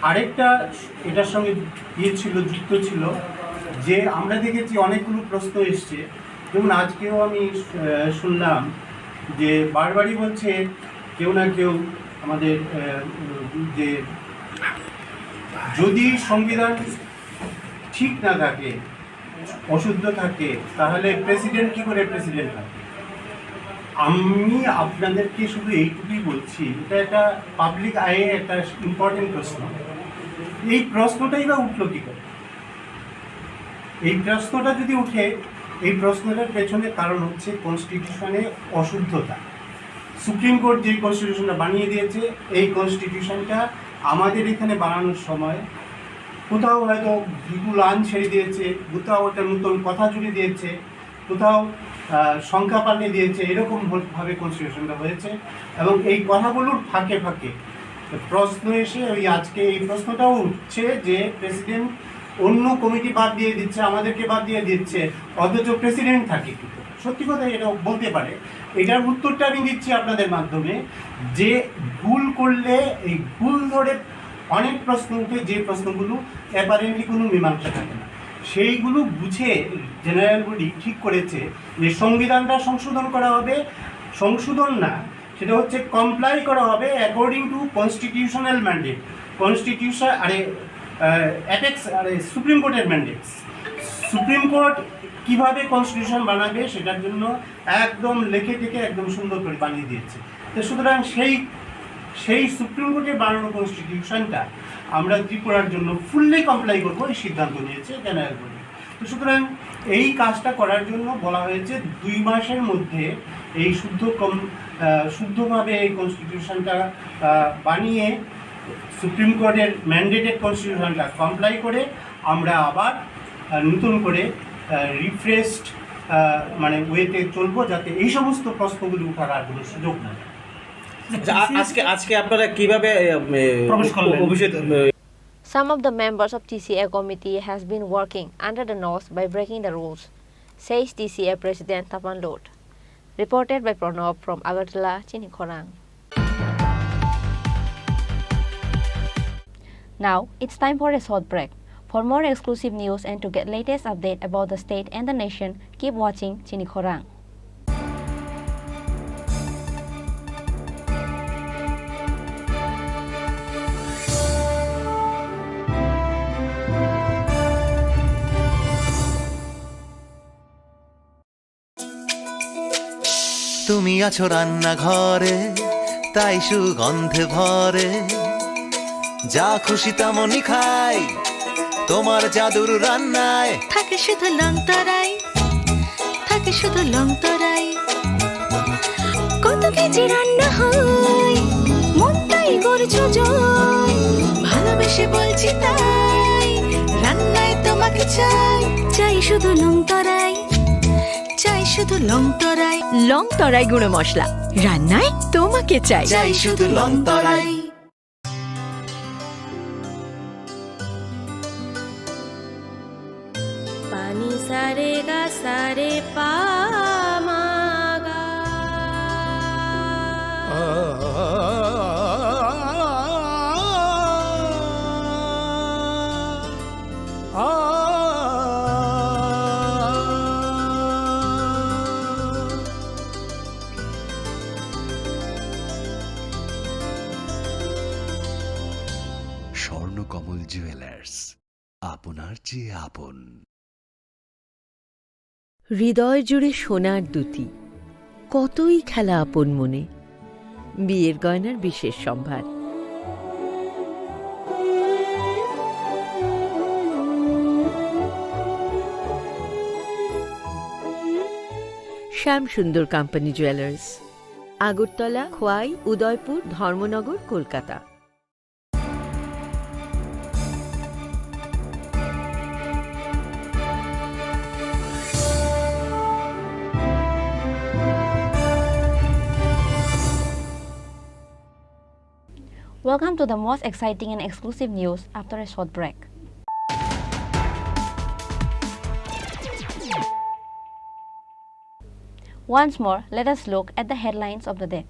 আরেকটা এটার সঙ্গে যুক্ত ছিল যে আমরা দেখেছি অনেকগুলো প্রশ্ন এসছে, যেমন আজকেও আমি শুনলাম যে বারবারই বলছে কেউ না কেউ আমাদের যে যদি সংবিধান ঠিক না থাকে, অশুদ্ধ থাকে, তাহলে প্রেসিডেন্ট কী করে প্রেসিডেন্ট হয়। আমি আপনাদেরকে শুধু এইটুকুই বলছি, এটা একটা পাবলিক আয়ে একটা ইম্পর্টেন্ট প্রশ্ন। এই প্রশ্নটাই বা উঠলো কী করে? এই প্রশ্নটা যদি উঠে, এই প্রশ্নটার পেছনে কারণ হচ্ছে কনস্টিটিউশনে অশুদ্ধতা। সুপ্রিম কোর্ট যে কনস্টিটিউশনটা বানিয়ে দিয়েছে, এই কনস্টিটিউশনটা আমাদের এখানে বানানোর সময় কোথাও হয়তো বিপুল আইন ছেড়ে দিয়েছে, কোথাও একটা নতুন কথা জুড়ে দিয়েছে, কোথাও সংখ্যা পাল্টে দিয়েছে, এরকমভাবে কনস্টিটিউশনটা হয়েছে। এবং এই কথাগুলোর ফাঁকে ফাঁকে প্রশ্ন এসে আজকে এই প্রশ্নটাও উঠছে যে প্রেসিডেন্ট অন্য কমিটি বাদ দিয়ে দিচ্ছে, আমাদেরকে বাদ দিয়ে দিচ্ছে, অথচ প্রেসিডেন্ট থাকে। কিন্তু সত্যি কথা এটা বলতে পারে। এটার উত্তরটা আমি দিচ্ছি আপনাদের মাধ্যমে, যে ভুল করলে এই ভুল ধরে অনেক প্রশ্ন উঠে, যে প্রশ্নগুলো অ্যাপারেন্টলি কোনো মীমাংসা থাকে না। সেইগুলো বুঝে জেনারেল বডি ঠিক করেছে যে সংবিধানটা সংশোধন করা হবে, সংশোধন না, সেটা হচ্ছে কমপ্লাই করা হবে according to constitutional mandate, constitution apex supreme কোর্টের ম্যান্ডেটস। সুপ্রিম কোর্ট কীভাবে কনস্টিটিউশন বানাবে সেটার জন্য একদম লেখে টেখে একদম সুন্দর করে বানিয়ে দিয়েছে। তো সুতরাং সেই সুপ্রিম কোর্টের বানানো কনস্টিটিউশনটা আমরা ত্রিপুরার জন্য ফুললি কমপ্লাই করবো এই সিদ্ধান্ত নিয়েছে জেনারেল বডি। তো সুতরাং এই কাজটা করার জন্য বলা হয়েছে 2 মাসের মধ্যে এই শুদ্ধভাবে এই কনস্টিটিউশনটা বানিয়ে সুপ্রিম কোর্টের ম্যান্ডেটেড কনস্টিটিউশনটা কমপ্লাই করে আমরা আবার নতুন করে রিফ্রেশড মানে ওয়েতে চলবো, যাতে এই সমস্ত প্রশ্নগুলি উঠার আর কোনো সুযোগ না। আজকে আপনারা কিভাবে প্রবেশ করলেন? Some of the members of TCA committee has been working under the nose by breaking the rules, says TCA President Tapan Lot. Reported by Pranab from Agartala, Chini Khorang. Now, it's time for a short break. For more exclusive news and to get latest update about the state and the nation, keep watching Chini Khorang. তুমি আছো রান্নাঘরে, তাই সুগন্ধে ভরে, যা খুশি তেমনই খাই তোমার জাদুর রান্নায়। থাকে শুধু লং তরাই, থাকে শুধু লং তরাই, কত কেজি রান্না হয় মনটাই করছো জয়, ভালোবেসে বলছি তাই রান্নায় তোমাকে চাই, চাই শুধু লং তরাই, চাই শুধু লং তরাই, লং তরাই গুঁড়ো মশলা রান্নায় তোমাকে চাই, চাই শুধু লং তরাই। পানি সারে গা সারে পা মা গা, স্বর্ণকমল জুয়েলার্স, আপনার চেয়ে আপন। হৃদয় জুড়ে সোনার দুটি, কতই খেলা আপন মনে, বিয়ের গয়নার বিশেষ সম্ভার। Shyamsundar company jewellers, Agartala, Khowai, Udaipur, Dharmanagar, Kolkata. Welcome to the most exciting and exclusive news after a short break. Once more, let us look at the headlines of the day.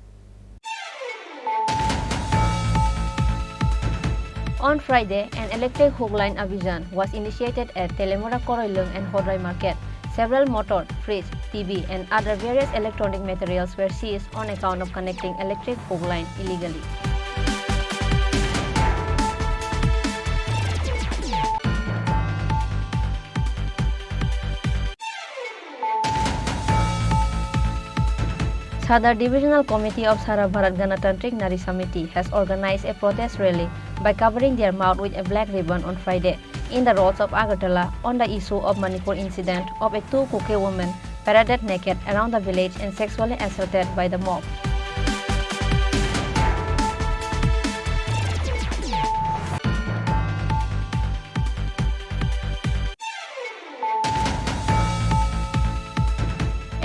On Friday, an electric hook line Abhijan was initiated at Telemora Koroilung and Hodrai Market. Several motor, fridge, TV and other various electronic materials were seized on account of connecting electric hook line illegally. Sadar Divisional Committee of Sara Bharat Ganatantric Nari Samiti has organized a protest rally by covering their mouth with a black ribbon on Friday in the roads of Agartala on the issue of Manipur incident of a 2 Kuke women paraded naked around the village and sexually assaulted by the mob.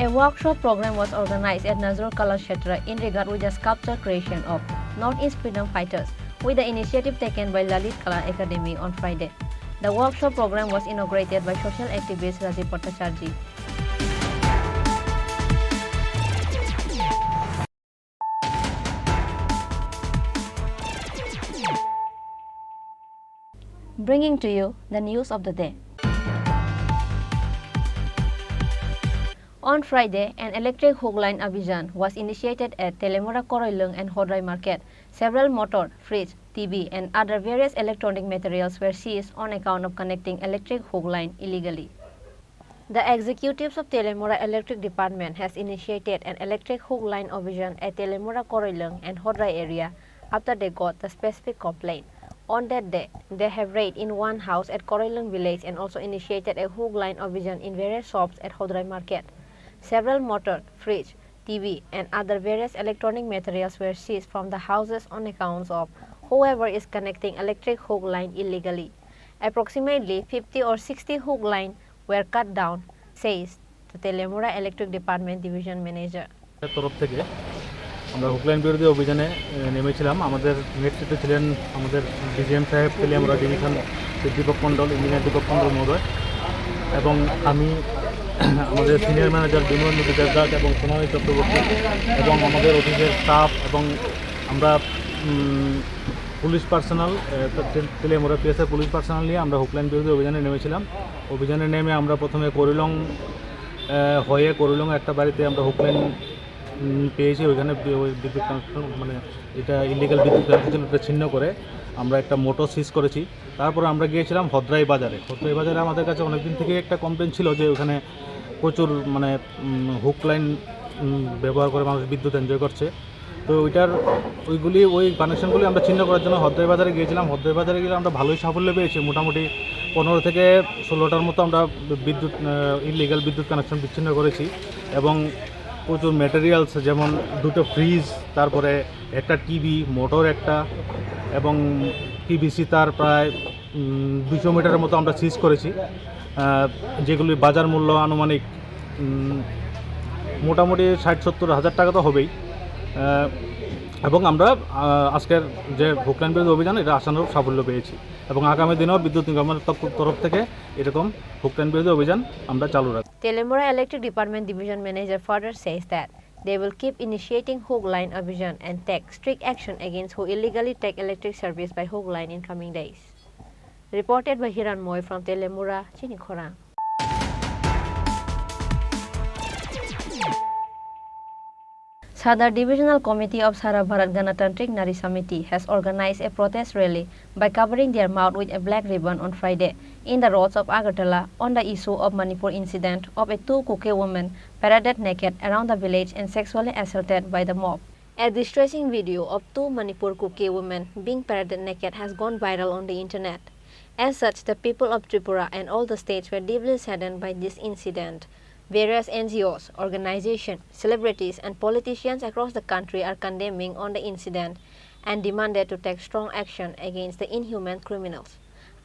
A workshop program was organized at Nazrul Kala Kshetra in regard with the sculpture creation of Northeast Freedom Fighters, with the initiative taken by Lalit Kala Academy on Friday. The workshop program was inaugurated by social activist Rajiv Bhattacharjee. Bringing to you the news of the day. On Friday, an electric hook line Abhijan was initiated at Telemora Koroilung and Hodrai Market. Several motor, fridge, TV and other various electronic materials were seized on account of connecting electric hook line illegally. The executives of Telemora Electric Department has initiated an electric hook line Abhijan at Telemora Koroilung and Hodrai area after they got the specific complaint. On that day, they have raided in one house at Koroilung village and also initiated a hook line Abhijan in various shops at Hodrai Market. Several motor, fridge, TV and other various electronic materials were seized from the houses on accounts of whoever is connecting electric hook line illegally. Approximately 50 or 60 hook line were cut down, says the Telemora Electric Department Division Manager. তরফ থেকে আমরা হুকলাইন বিরোধী অভিযানে নেমেছিলাম। আমাদের নেতৃত্বে ছিলেন আমাদের ডিজিএম সাহেব, তেলিয়ামুড়া ডিভিশন দীপক মণ্ডল, ইঞ্জিনিয়ার দীপক মণ্ডল মহোদয় এবং আমি, আমাদের সিনিয়র ম্যানেজার বিমল দেবদাস এবং সোনালী চক্রবর্তী এবং আমাদের অফিসের স্টাফ এবং আমরা পুলিশ পার্সোনাল, তেলিয়ামুড়া পিএসএ পুলিশ পার্সোনাল নিয়ে আমরা হুকলাইন বিরোধী অভিযানে নেমেছিলাম। অভিযানে নেমে আমরা প্রথমে করিলং হয়ে করিলং একটা বাড়িতে আমরা হুকলাইন পেয়েছি। ওইখানে বিদ্যুৎ কানেকশন মানে এটা ইলিগাল বিদ্যুৎ কানেকশন ছিল, এটা ছিন্ন করে আমরা একটা মোটর সিজ করেছি। তারপরে আমরা গিয়েছিলাম হদ্রাই বাজারে। হদ্রাই বাজারে আমাদের কাছে অনেকদিন থেকে একটা কমপ্লেন ছিল যে ওখানে প্রচুর মানে হুক লাইন ব্যবহার করে মানুষ বিদ্যুৎ এনজয় করছে। তো ওই কানেকশনগুলি আমরা ছিন্ন করার জন্য হদ্রাই বাজারে গিয়েছিলাম। হদ্রাই বাজারে গেলে আমরা ভালোই সাফল্য পেয়েছি। মোটামুটি 15 থেকে 16টার মতো আমরা বিদ্যুৎ ইলিগাল বিদ্যুৎ কানেকশন বিচ্ছিন্ন করেছি এবং প্রচুর ম্যাটেরিয়ালস যেমন 2টো ফ্রিজ, তারপরে একটা টিভি, মোটর একটা এবং পিভিসি তার প্রায় 200 মিটারের মতো আমরা সিজ করেছি, যেগুলি বাজার মূল্য আনুমানিক মোটামুটি 60-70 হাজার টাকা তো হবেই। এবং আমরা আজকের যে হুকলাইন বিরোধী অভিযান এটা আশানুরূপ সাফল্য পেয়েছি এবং আগামী দিনেও বিদ্যুৎ নিগমের তরফ থেকে এরকম হুকলাইন বিরোধী অভিযান আমরা চালু রাখব। Telemora Electric Department Division Manager further says that they will keep initiating hook line Abhijan and take strict action against who illegally take electric service by hook line in coming days. Reported by Hiran Moy from Telemora, Chini Khorang. Sadar Divisional Committee of Sara Bharat Ganatantric Nari Samiti has organized a protest rally by covering their mouth with a black ribbon on Friday in the roads of Agartala on the issue of Manipur incident of a 2 Kuke women paraded naked around the village and sexually assaulted by the mob. A distressing video of 2 Manipur Kuke women being paraded naked has gone viral on the internet. As such, the people of Tripura and all the states were deeply saddened by this incident. Various NGOs, organizations, celebrities and politicians across the country are condemning on the incident and demanded to take strong action against the inhuman criminals.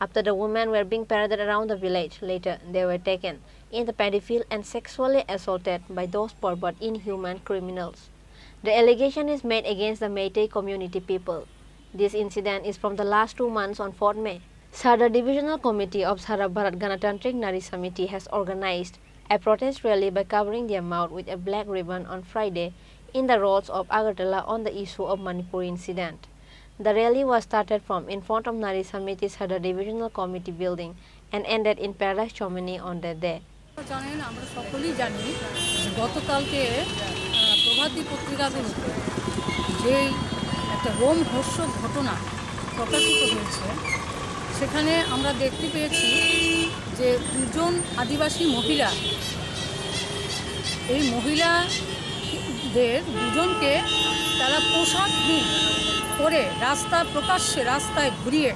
After the women were being paraded around the village, later they were taken in the paddy field and sexually assaulted by those purported inhuman criminals. The allegation is made against the Meitei community people. This incident is from the last 2 months on 4th May. Sadar Divisional Committee of Sara Bharat Ganatantric Nari Samiti has organized a protest rally by covering their mouth with a black ribbon on Friday in the roads of Agartala on the issue of Manipur incident. The rally was started from in front of Nari Samiti Sadar Divisional Committee building and ended in Paradise Chomini on that day. জানেন, আমরা সকলেই জানি গতকালকে প্রভাতী পত্রিকাগুলোতে যে একটা রোমহর্ষক ঘটনা প্রকাশিত হয়েছে, সেখানে আমরা দেখতে পেয়েছি যে 2জন আদিবাসী মহিলা, এই মহিলাদের 2জনকে তারা পোশাকহীন করে প্রকাশ্যে রাস্তায় ঘুরিয়ে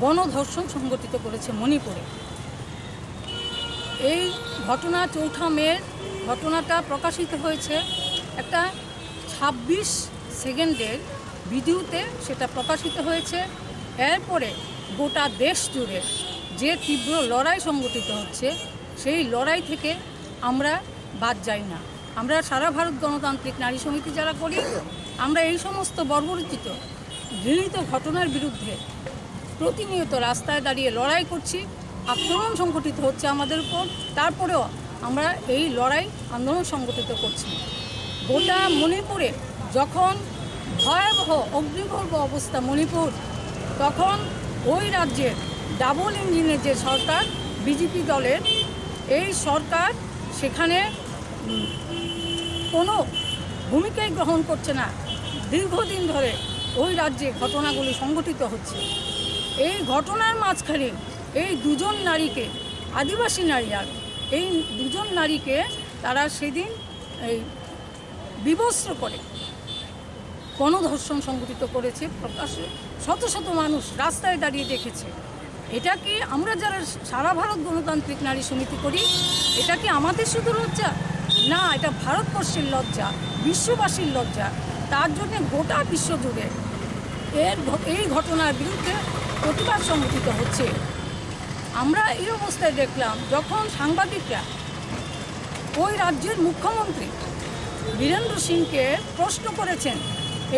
গণধর্ষণ সংগঠিত করেছে মণিপুরে। এই ঘটনা 4 মের ঘটনাটা প্রকাশিত হয়েছে একটা 26 সেকেন্ডের ভিডিওতে, সেটা প্রকাশিত হয়েছে। এরপরে গোটা দেশ জুড়ে যে তীব্র লড়াই সংগঠিত হচ্ছে, সেই লড়াই থেকে আমরা বাদ যাই না। আমরা সারা ভারত গণতান্ত্রিক নারী সমিতি যারা করি, আমরা এই সমস্ত বর্বরোচিত ঘৃণিত ঘটনার বিরুদ্ধে প্রতিনিয়ত রাস্তায় দাঁড়িয়ে লড়াই করছি। আক্রমণ সংগঠিত হচ্ছে আমাদের উপর, তারপরেও আমরা এই লড়াই আন্দোলন সংগঠিত করছি। গোটা মণিপুরে যখন ভয়াবহ অগ্নিগর্ভ অবস্থা মণিপুর, তখন ওই রাজ্যের ডাবল ইঞ্জিনের যে সরকার বিজেপি দলের, এই সরকার সেখানে কোনো ভূমিকাই গ্রহণ করছে না। দীর্ঘদিন ধরে ওই রাজ্যে ঘটনাগুলি সংঘটিত হচ্ছে। এই ঘটনার মাঝখানে এই দুজন নারীকে, আদিবাসী নারী, আর এই দুজন নারীকে তারা সেদিন এই বিবস্ত্র করে গণধর্ষণ সংঘটিত করেছে। প্রকাশ্যে শত শত মানুষ রাস্তায় দাঁড়িয়ে দেখেছে। এটা কি আমরা যারা সারা ভারত গণতান্ত্রিক নারী সমিতি করি, এটা কি আমাদের শুধু লজ্জা? না, এটা ভারতবর্ষের লজ্জা, বিশ্ববাসীর লজ্জা। তার জন্য গোটা বিশ্বজুড়ে এই ঘটনার বিরুদ্ধে প্রতিবাদ সংগঠিত হচ্ছে। আমরা এই অবস্থায় দেখলাম যখন সাংবাদিকরা ওই রাজ্যের মুখ্যমন্ত্রী বীরেন্দ্র সিংকে প্রশ্ন করেছেন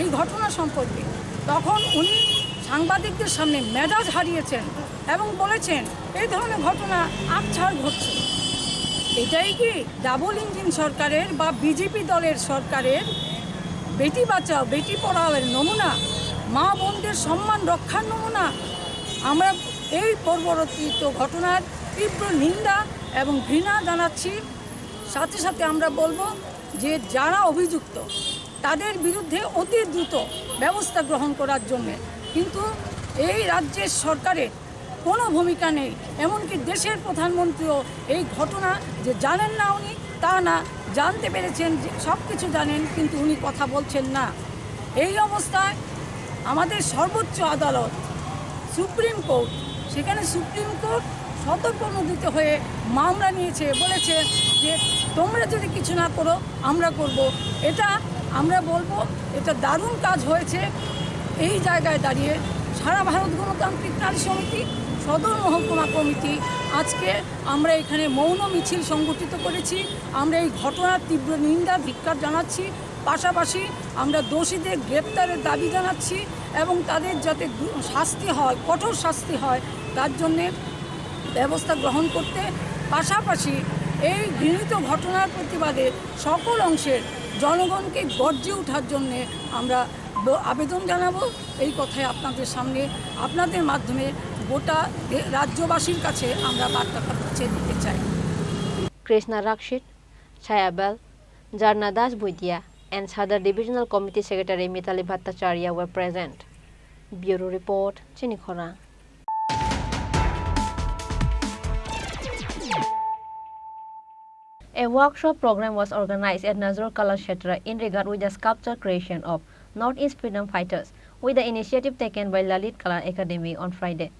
এই ঘটনা সম্পর্কে, তখন উনি সাংবাদিকদের সামনে মেজাজ হারিয়েছেন এবং বলেছেন এই ধরনের ঘটনা আকছাড় ঘটছে। এটাই কি ডাবল ইঞ্জিন সরকারের বা বিজেপি দলের সরকারের বেটি বাঁচাও বেটি পড়াওয়ের নমুনা, মা বোনদের সম্মান রক্ষার নমুনা? আমরা এই বর্বরোচিত ঘটনার তীব্র নিন্দা এবং ঘৃণা জানাচ্ছি। সাথে সাথে আমরা বলবো যে যারা অভিযুক্ত তাদের বিরুদ্ধে অতি দ্রুত ব্যবস্থা গ্রহণ করার জন্যে। কিন্তু এই রাজ্যের সরকারের কোনো ভূমিকা নেই। এমনকি দেশের প্রধানমন্ত্রীও এই ঘটনা যে জানেন না উনি তা না, জানতে পেরেছেন, যে সব কিছু জানেন, কিন্তু উনি কথা বলছেন না। এই অবস্থায় আমাদের সর্বোচ্চ আদালত সুপ্রিম কোর্ট, সেখানে সুপ্রিম কোর্ট সতর্কনোদিত হয়ে মামলা নিয়েছে, বলেছে যে তোমরা যদি কিছু না করো আমরা করব। এটা আমরা বলবো এটা দারুণ কাজ হয়েছে। এই জায়গায় দাঁড়িয়ে সারা ভারত গণতান্ত্রিক নারী সমিতি, সদর মহকুমা কমিটি আজকে আমরা এখানে মৌন মিছিল সংগঠিত করেছি। আমরা এই ঘটনার তীব্র নিন্দা ধিক্কার জানাচ্ছি। পাশাপাশি আমরা দোষীদের গ্রেপ্তারের দাবি জানাচ্ছি এবং তাদের যাতে শাস্তি হয়, কঠোর শাস্তি হয়, তার জন্যে ব্যবস্থা গ্রহণ করতে, পাশাপাশি এই ঘৃণিত ঘটনার প্রতিবাদে সকল অংশের জনগণকে গর্জে ওঠার জন্যে আমরা আবেদন জানাবো। এই কথায় আপনাদের সামনে, আপনাদের মাধ্যমে গোটা রাজ্যবাসীর কাছে আমরা বার্তাটা পৌঁছে দিতে চাই। Krishna Rakshit, Chaya Bell, Jarna Das Buidia, and Sadar Divisional Committee Secretary Mitali Bhattacharya were present. Bureau Report, Chini Khorang. A workshop program was organized at Nazrul Kala Kshetra in regard with the sculpture creation of Northeast Freedom Fighters, with the initiative taken by Lalit Kala Academy on Friday.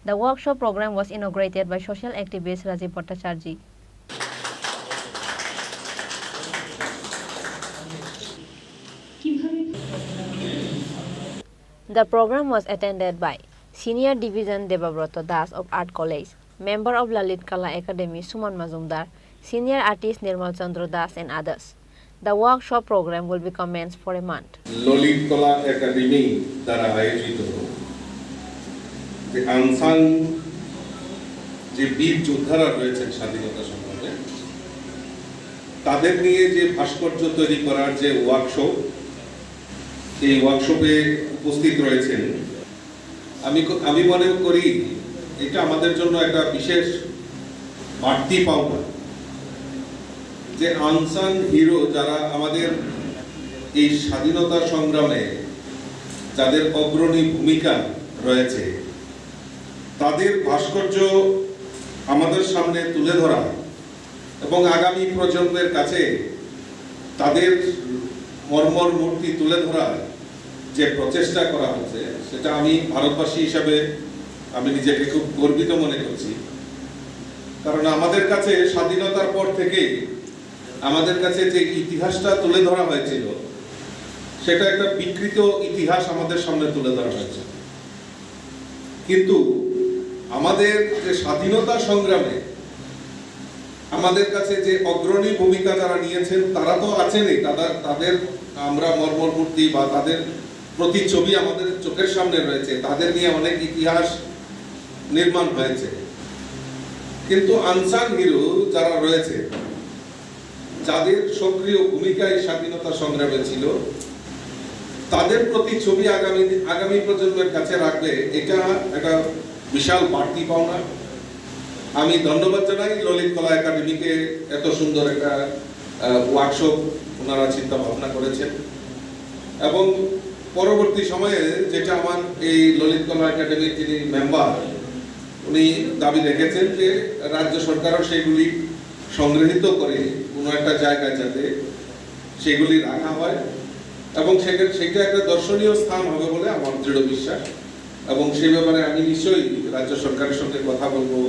The workshop program was inaugurated by social activist Rajiv Bhattacharya. The program was attended by Senior Division Debabrata Das of Art College, member of Lalit Kala Academy Suman Mazumdar, Senior Artist Nirmal Chandra Das and others. The workshop program will be commenced for a month. Lalit Kala Academy দ্বারা আয়োজিত যে unsung যে বীর যোদ্ধারা রয়েছেন স্বাধীনতা সংগ্রামে, তাদের নিয়ে যে ভাস্কর্য তৈরি করার যে ওয়ার্কশপ, এই ওয়ার্কশপে উপস্থিত রয়েছেন। আমি মনে করি এটা আমাদের জন্য একটা বিশেষ বাড়তি পাওনা যে আনসাং হিরো যারা আমাদের এই স্বাধীনতা সংগ্রামে যাদের অগ্রণী ভূমিকা রয়েছে, তাদের ভাস্কর্য আমাদের সামনে তুলে ধরা এবং আগামী প্রজন্মের কাছে তাদের মর্মর মূর্তি তুলে ধরার যে প্রচেষ্টা করা হচ্ছে, সেটা আমি ভারতবাসী হিসাবে আমি নিজেকে খুব গর্বিত মনে করছি। কারণ আমাদের কাছে স্বাধীনতার পর থেকে আমাদের কাছে যে ইতিহাসটা তুলে ধরা হয়েছিল, সেটা একটা বিকৃত ইতিহাস আমাদের সামনে তুলে ধরা হয়েছে। কিন্তু আমাদের যে স্বাধীনতা সংগ্রামে আমাদের কাছে যে অগ্রণী ভূমিকা যারা নিয়েছেন, তারা তো আছেনই, তাদের আমরা মর্মর মূর্তি বা তাদের প্রতিচ্ছবি আমাদের চোখের সামনে রয়েছে, তাদের নিয়ে অনেক ইতিহাস নির্মাণ হয়েছে। কিন্তু আনসাং হিরো যারা রয়েছে, যাদের সক্রিয় ভূমিকা এই স্বাধীনতা সংগ্রামে ছিল, তাদের প্রতিচ্ছবি আগামী প্রজন্মের কাছে রাখবে, এটা একটা বিশাল বাড়তি পাওনা। আমি ধন্যবাদ জানাই ললিত কলা একাডেমিকে এত সুন্দর একটা ওয়ার্কশপ ওনারা চিন্তা ভাবনা করেছেন এবং পরবর্তী সময়ে যেটা আমার এই ললিত কলা একাডেমির যিনি মেম্বার উনি দাবি রেখেছেন যে রাজ্য সরকারও সেগুলি সংগৃহীত করে কোনো একটা জায়গায় যাতে সেগুলি রাখা হয় এবং সেটা একটা দর্শনীয় স্থান হবে বলে আমার দৃঢ় বিশ্বাস এবং সেই ব্যাপারে আমি নিশ্চয়ই রাজ্য সরকারের সঙ্গে কথা বলবো,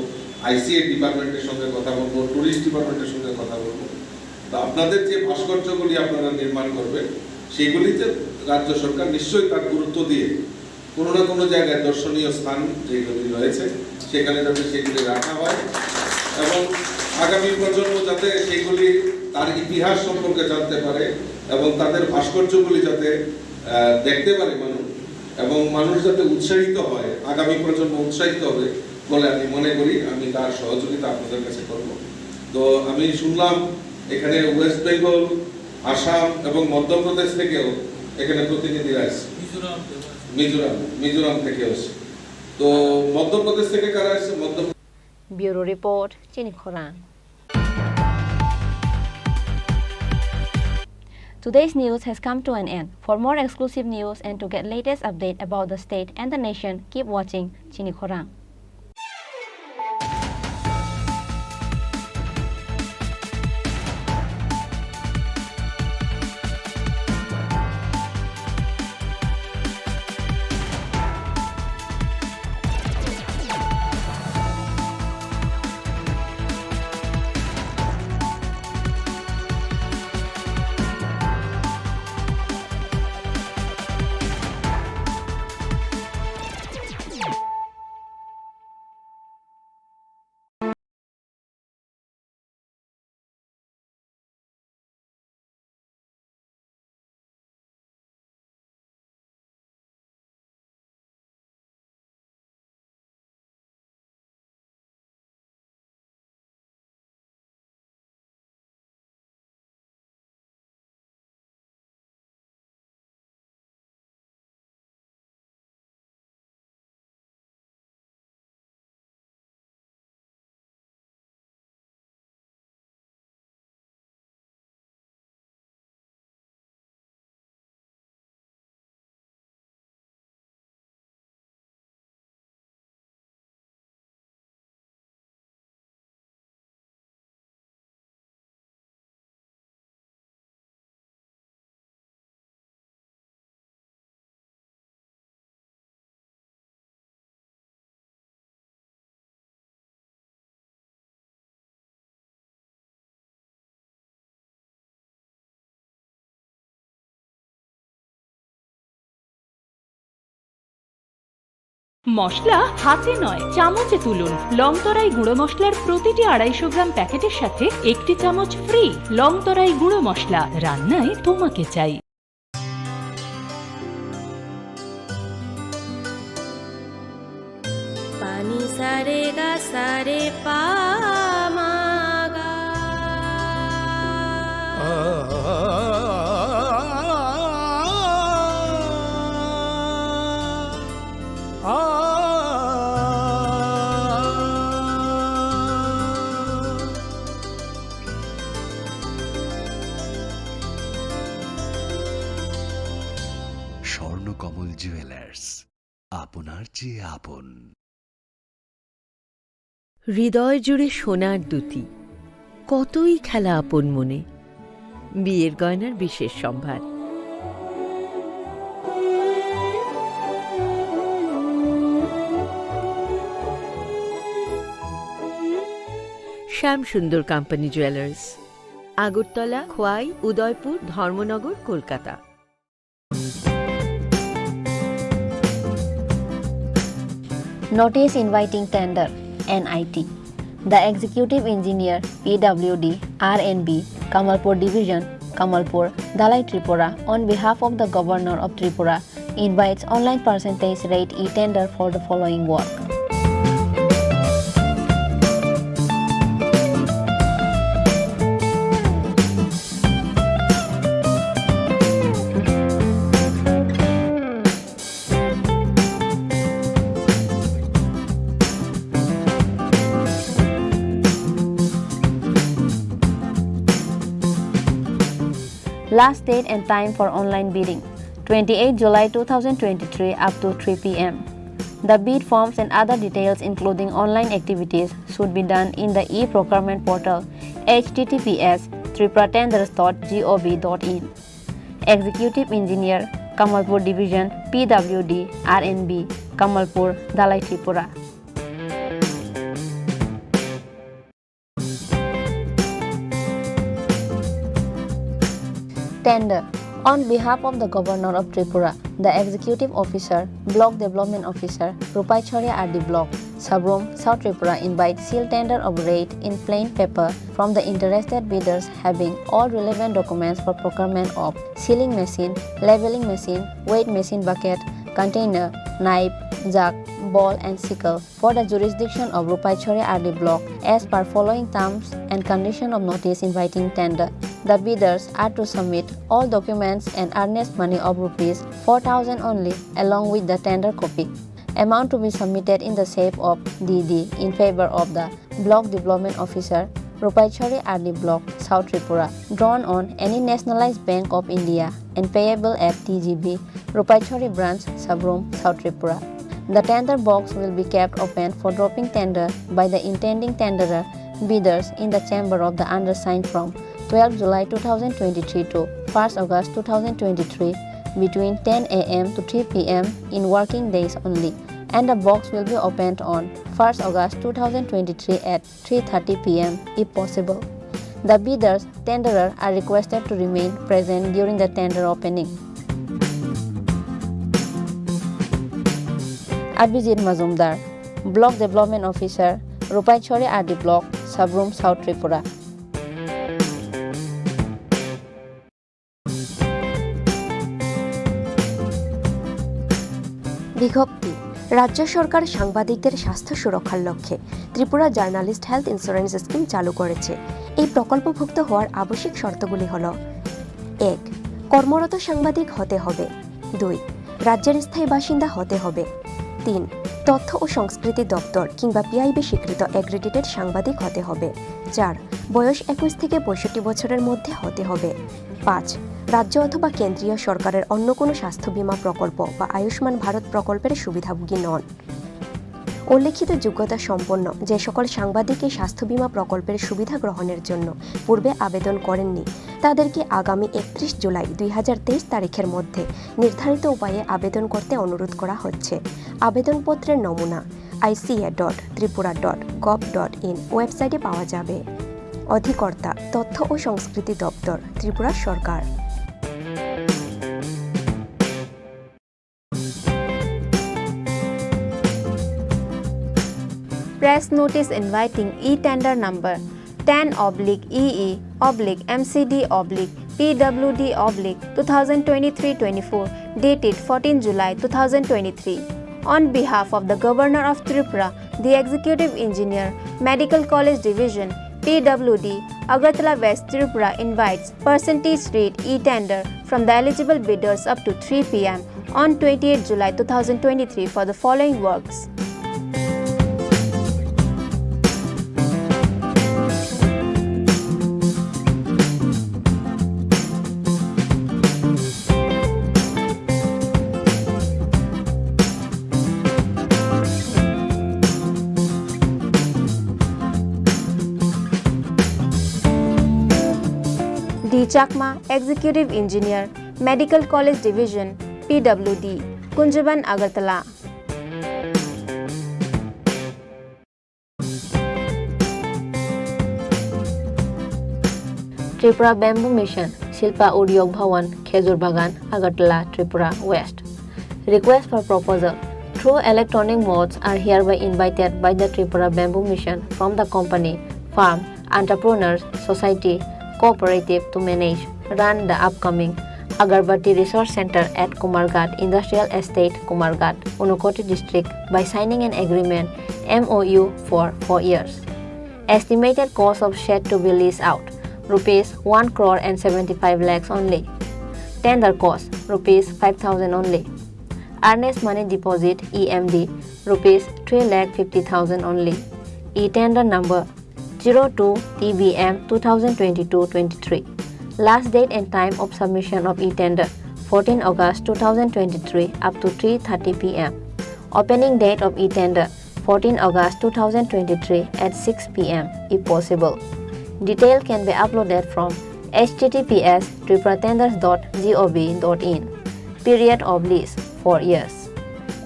আইসিএ ডিপার্টমেন্টের সঙ্গে কথা বলবো, ট্যুরিস্ট ডিপার্টমেন্টের সঙ্গে কথা বলবো। তো আপনাদের যে ভাস্কর্যগুলি আপনারা নির্মাণ করবেন সেগুলিতে রাজ্য সরকার নিশ্চয়ই তার গুরুত্ব দিয়ে কোনো না কোনো জায়গায় দর্শনীয় স্থান যেগুলি রয়েছে সেখানে যাতে সেগুলি রাখা হয় এবং আগামী প্রজন্ম যাতে সেগুলি তার ইতিহাস সম্পর্কে জানতে পারে এবং তাদের ভাস্কর্যগুলি যাতে দেখতে পারে মানুষ এবং মানুষ যাতে উৎসাহিত হয়, আগামী প্রজন্ম উৎসাহিত হবে বলে আমি মনে করি। আমি তার সহযোগিতা আপনাদের কাছে করব। তো আমি শুনলাম এখানে ওয়েস্ট বেঙ্গল, আসাম এবং মধ্যপ্রদেশ থেকেও এখানে প্রতিনিধিরা আসছে, মিজোরাম থেকে আসছে। তো মধ্যপ্রদেশ থেকে কারা আসছে? ব্যুরো রিপোর্ট, চিনি খোরাং। Today's news has come to an end. For more exclusive news and to get latest update about the state and the nation, keep watching Chini Khorang. মশলা হাতে নয় চামচে তুলুন। লংতরাই গুঁড়ো মশলার প্রতিটি 250 গ্রাম প্যাকেটের সাথে 1টি চামচ ফ্রি। লংতরাই গুঁড়ো মশলা, রান্নায় তোমাকে চাই। পানি সারে গা সারে পা মা গা। স্বর্ণকমল জুয়েলার্স, আপনার চেয়ে আপন। হৃদয় জুড়ে সোনার দুটি, কতই খেলা আপন মনে। বিয়ের গয়নার বিশেষ সম্ভার। Shyamsundar company jewellers, Agartala, Khowai, Udaipur, Dharmanagar, Kolkata. Notice inviting tender, NIT. The Executive Engineer, PWD, RNB, Kamalpur Division, Kamalpur, Dalai Tripura, on behalf of the Governor of Tripura, invites online percentage rate e-tender for the following work. Last date and time for online bidding, 28 July 2023 up to 3 p.m. The bid forms and other details including online activities should be done in the e-procurement portal https://tripratenders.gov.in. Executive Engineer, Kamalpur Division, PWD, RNB, Kamalpur, Dalai Tripura. Tender. On behalf of the Governor of Tripura, the Executive Officer, Block Development Officer, Rupaichori RD Block, Sabrom, South Tripura invites seal tender of rate in plain paper from the interested bidders having all relevant documents for procurement of sealing machine, leveling machine, weight machine bucket, container, knife, jug, ball and sickle for the jurisdiction of Rupaichori RD Block as per following terms and condition of notice inviting tender. The bidders are to submit all documents and earnest money of ₹4,000 only along with the tender copy. Amount to be submitted in the shape of DD in favor of the Block Development Officer, Rupaichori RD Block, South Tripura, drawn on any nationalized Bank of India and payable at TGB, Rupaichori Branch, Sabrom, South Tripura. The tender box will be kept open for dropping tender by the intending tenderer bidders in the chamber of the undersigned from 12 July 2023 to 1st August 2023 between 10 a.m. to 3 p.m. in working days only, and the box will be opened on 1st August 2023 at 3:30 p.m. if possible. The bidders, tenderer are requested to remain present during the tender opening. Abhijit Mazumdar, Block Development Officer, Rupaichori RD Block, Sabrom, South Tripura. বিজ্ঞপ্তি রাজ্য সরকার সাংবাদিকদের স্বাস্থ্য সুরক্ষার লক্ষ্যে Tripura journalist health insurance scheme চালু করেছে। এই প্রকল্পভুক্ত হওয়ার আবশ্যিক শর্তগুলি হল: 1. কর্মরত সাংবাদিক হতে হবে। 2. রাজ্যের স্থায়ী বাসিন্দা হতে হবে। 3. তথ্য ও সংস্কৃতি দপ্তর কিংবা পিআইবি স্বীকৃত অ্যাক্রেডিটেড সাংবাদিক হতে হবে। 4. বয়স 21 থেকে 65 বছরের মধ্যে হতে হবে। 5. রাজ্য অথবা কেন্দ্রীয় সরকারের অন্য কোনো স্বাস্থ্য বীমা প্রকল্প বা আয়ুষ্মান ভারত প্রকল্পের সুবিধাভোগী নন। উল্লেখিত যোগ্যতা সম্পন্ন যে সকল সাংবাদিক এই স্বাস্থ্য বীমা প্রকল্পের সুবিধা গ্রহণের জন্য পূর্বে আবেদন করেননি তাদেরকে আগামী 31 জুলাই 2023 তারিখের মধ্যে নির্ধারিত উপায়ে আবেদন করতে অনুরোধ করা হচ্ছে। আবেদনপত্রের নমুনা ica.tripura.gov.in ওয়েবসাইটে পাওয়া যাবে। অধিকর্তা তথ্য ও সংস্কৃতি দপ্তর, ত্রিপুরা সরকার। Press notice inviting e-tender number 10/EE/MCD/PWD/2023-24 dated 14 July 2023. On behalf of the Governor of Tripura, the Executive Engineer, Medical College Division, PWD, Agartala West Tripura invites percentage rate e-tender from the eligible bidders up to 3 p.m. on 28 July 2023 for the following works. D. Chakma, Executive Engineer, Medical College Division, PWD, Kunjaban, Agartala. Tripura Bamboo Mission, Shilpa Udyog Bhawan, Khejur Bagan, Agartala, Tripura West. Request for proposal through electronic modes are hereby invited by the Tripura Bamboo Mission from the company, firm, entrepreneurs, society, cooperative to manage, run the upcoming Agarbati Resource Center at Kumarghat Industrial Estate, Kumarghat, Unakoti District by signing an agreement MOU for 4 years. Estimated cost of shed to be leased out, ₹1,75 lakhs only. Tender cost, ₹5,000 only. Earnest money deposit EMD, ₹3,50,000 only. E-tender number 02 TBM 2022-23. Last date and time of submission of e-tender 14 August 2023 up to 3:30 p.m. Opening date of e-tender 14 August 2023 at 6 p.m. if possible. Detail can be uploaded from https://tripuratenders.gov.in. Period of lease 4 years.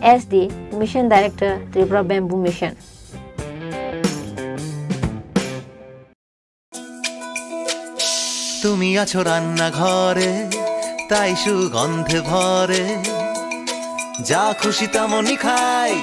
SD Mission Director, Tripura Bamboo Mission. তুমি আছো রান্না ঘরে তাই সুগন্ধে ভরে যা খুশি তেমনই খাই